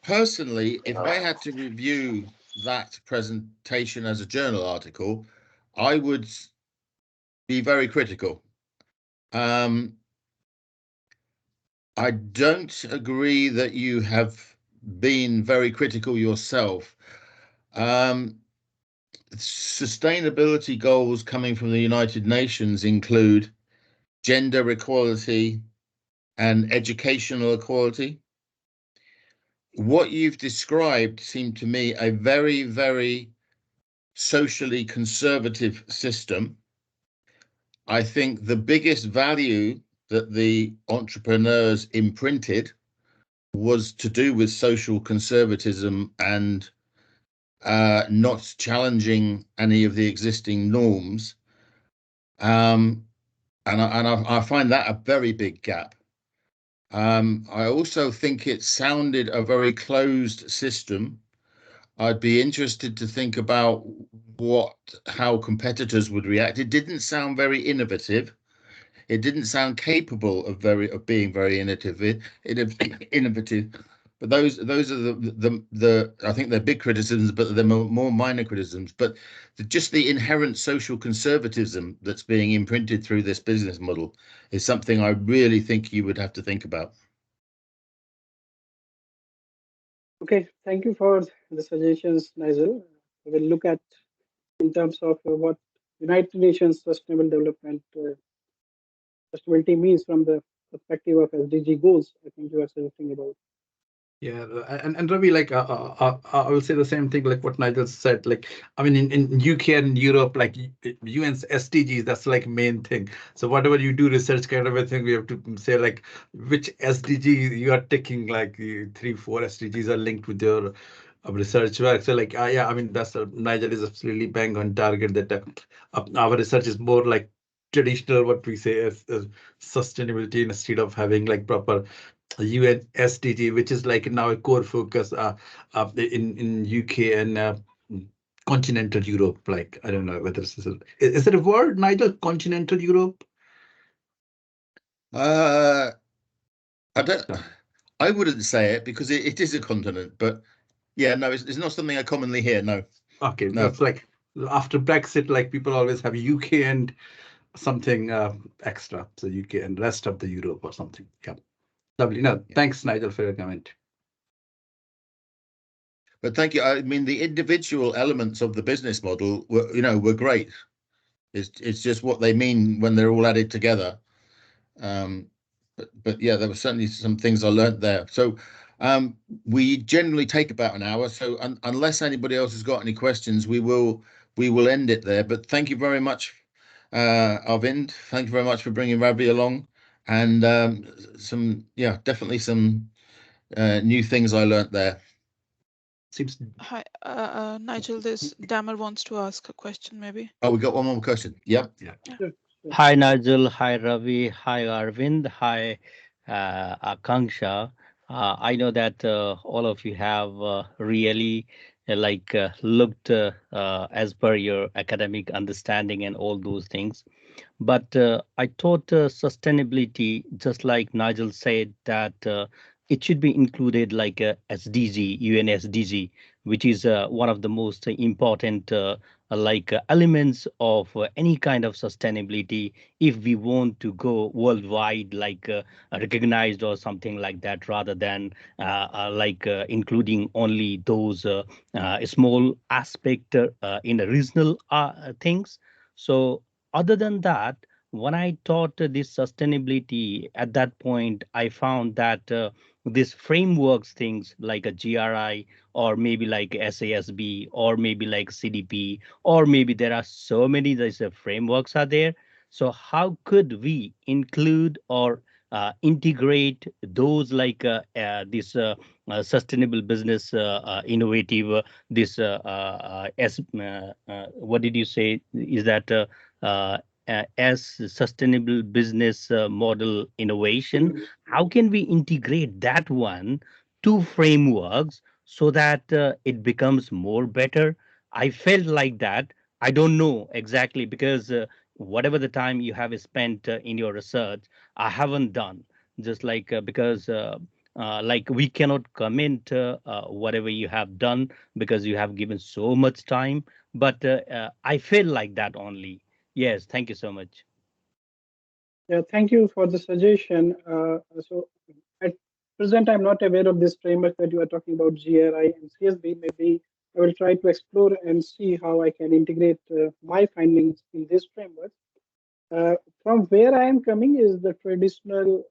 Personally, if All I right. had to review that presentation as a journal article, I would be very critical. I don't agree that you have been very critical yourself. Sustainability goals coming from the United Nations include gender equality and educational equality. What you've described seemed to me a very, very socially conservative system. I think the biggest value that the entrepreneurs imprinted was to do with social conservatism and not challenging any of the existing norms. And I find that a very big gap. I also think it sounded a very closed system. I'd be interested to think about how competitors would react. It didn't sound very innovative. It didn't sound capable of being very innovative. But those are the I think they're big criticisms, but they're more minor criticisms. But just the inherent social conservatism that's being imprinted through this business model is something I really think you would have to think about. Okay, thank you for the suggestions, Nigel. We will look at in terms of what United Nations Sustainable Development sustainability means from the perspective of SDG goals. I think you are suggesting about. Yeah, and Ravi, like I will say the same thing, like what Nigel said. Like, I mean, in UK and Europe, like UN's SDGs, that's like main thing. So whatever you do research kind of a thing, we have to say like which SDG you are taking. Like three, four SDGs are linked with your research work. So like, yeah, I mean, that's Nigel is absolutely bang on target. That our research is more like traditional, what we say as sustainability, instead of having like proper UN SDG, which is like now a core focus in UK and continental Europe. Like, I don't know whether is it a word, Nigel? Continental Europe? I don't. No. I wouldn't say it because it is a continent, but yeah, no, it's not something I commonly hear. No, Okay, no. that's like after Brexit, like people always have UK and something extra. So UK and rest of the Europe or something. Yeah, lovely. No, Yeah. thanks, Nigel, for your comment. But thank you. I mean, the individual elements of the business model were great. It's just what they mean when they're all added together. But yeah, there were certainly some things I learned there. So we generally take about an hour. So unless anybody else has got any questions, we will end it there. But thank you very much, Arvind. Thank you very much for bringing Ravi along, and definitely some new things I learned there. Seems Hi, Nigel, this Damar wants to ask a question, maybe. Oh, we got one more question. Yep. yeah. Sure, sure. Hi Nigel, hi Ravi, hi Arvind, hi Akanksha. I know that all of you have really looked as per your academic understanding and all those things. But I thought sustainability, just like Nigel said, that it should be included like a SDG, UN SDG, which is one of the most important elements of any kind of sustainability if we want to go worldwide, recognized or something like that, rather than including only those small aspect in a regional things. So other than that, when I taught this sustainability at that point, I found that this frameworks things like a GRI or maybe like SASB or maybe like CDP or maybe there are so many there's frameworks are there. So how could we include or integrate those sustainable business innovative what did you say is that uh, as sustainable business model innovation, how can we integrate that one to frameworks so that it becomes more better? I felt like that. I don't know exactly because whatever the time you have spent in your research, I haven't done. Just like because like we cannot comment whatever you have done because you have given so much time. But I feel like that only. Yes, thank you so much. Yeah, thank you for the suggestion. So at present, I'm not aware of this framework that you are talking about, GRI and CSB. Maybe I will try to explore and see how I can integrate my findings in this framework. From where I am coming is the traditional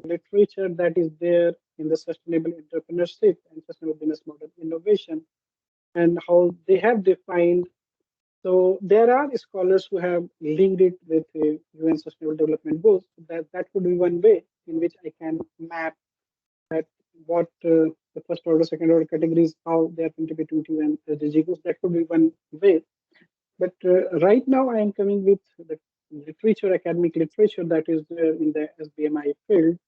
literature that is there in the sustainable entrepreneurship and sustainable business model innovation, and how they have defined. So there are scholars who have linked it with UN Sustainable Development Goals. That could be one way in which I can map that what the first order, second order categories, how they are contributing to UN SDG goals. That could be one way. But right now, I am coming with the literature, academic literature that is there in the SBMI field.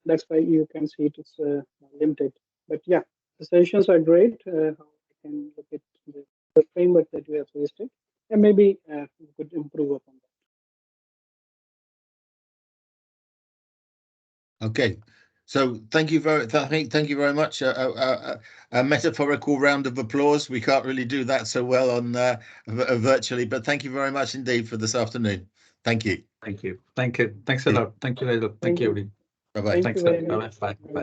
That's why you can see it is limited. But yeah, the suggestions are great. How I can look at the framework that you have suggested, and maybe we could improve upon that. Okay. So thank you very much. A metaphorical round of applause. We can't really do that so well on virtually, but thank you very much indeed for this afternoon. Thank you. Thank you. Thank you. Thanks a lot. Thank you, Rachel. Thank you, everybody. Bye bye. Thank Thanks you a very lot. much. Bye. Bye.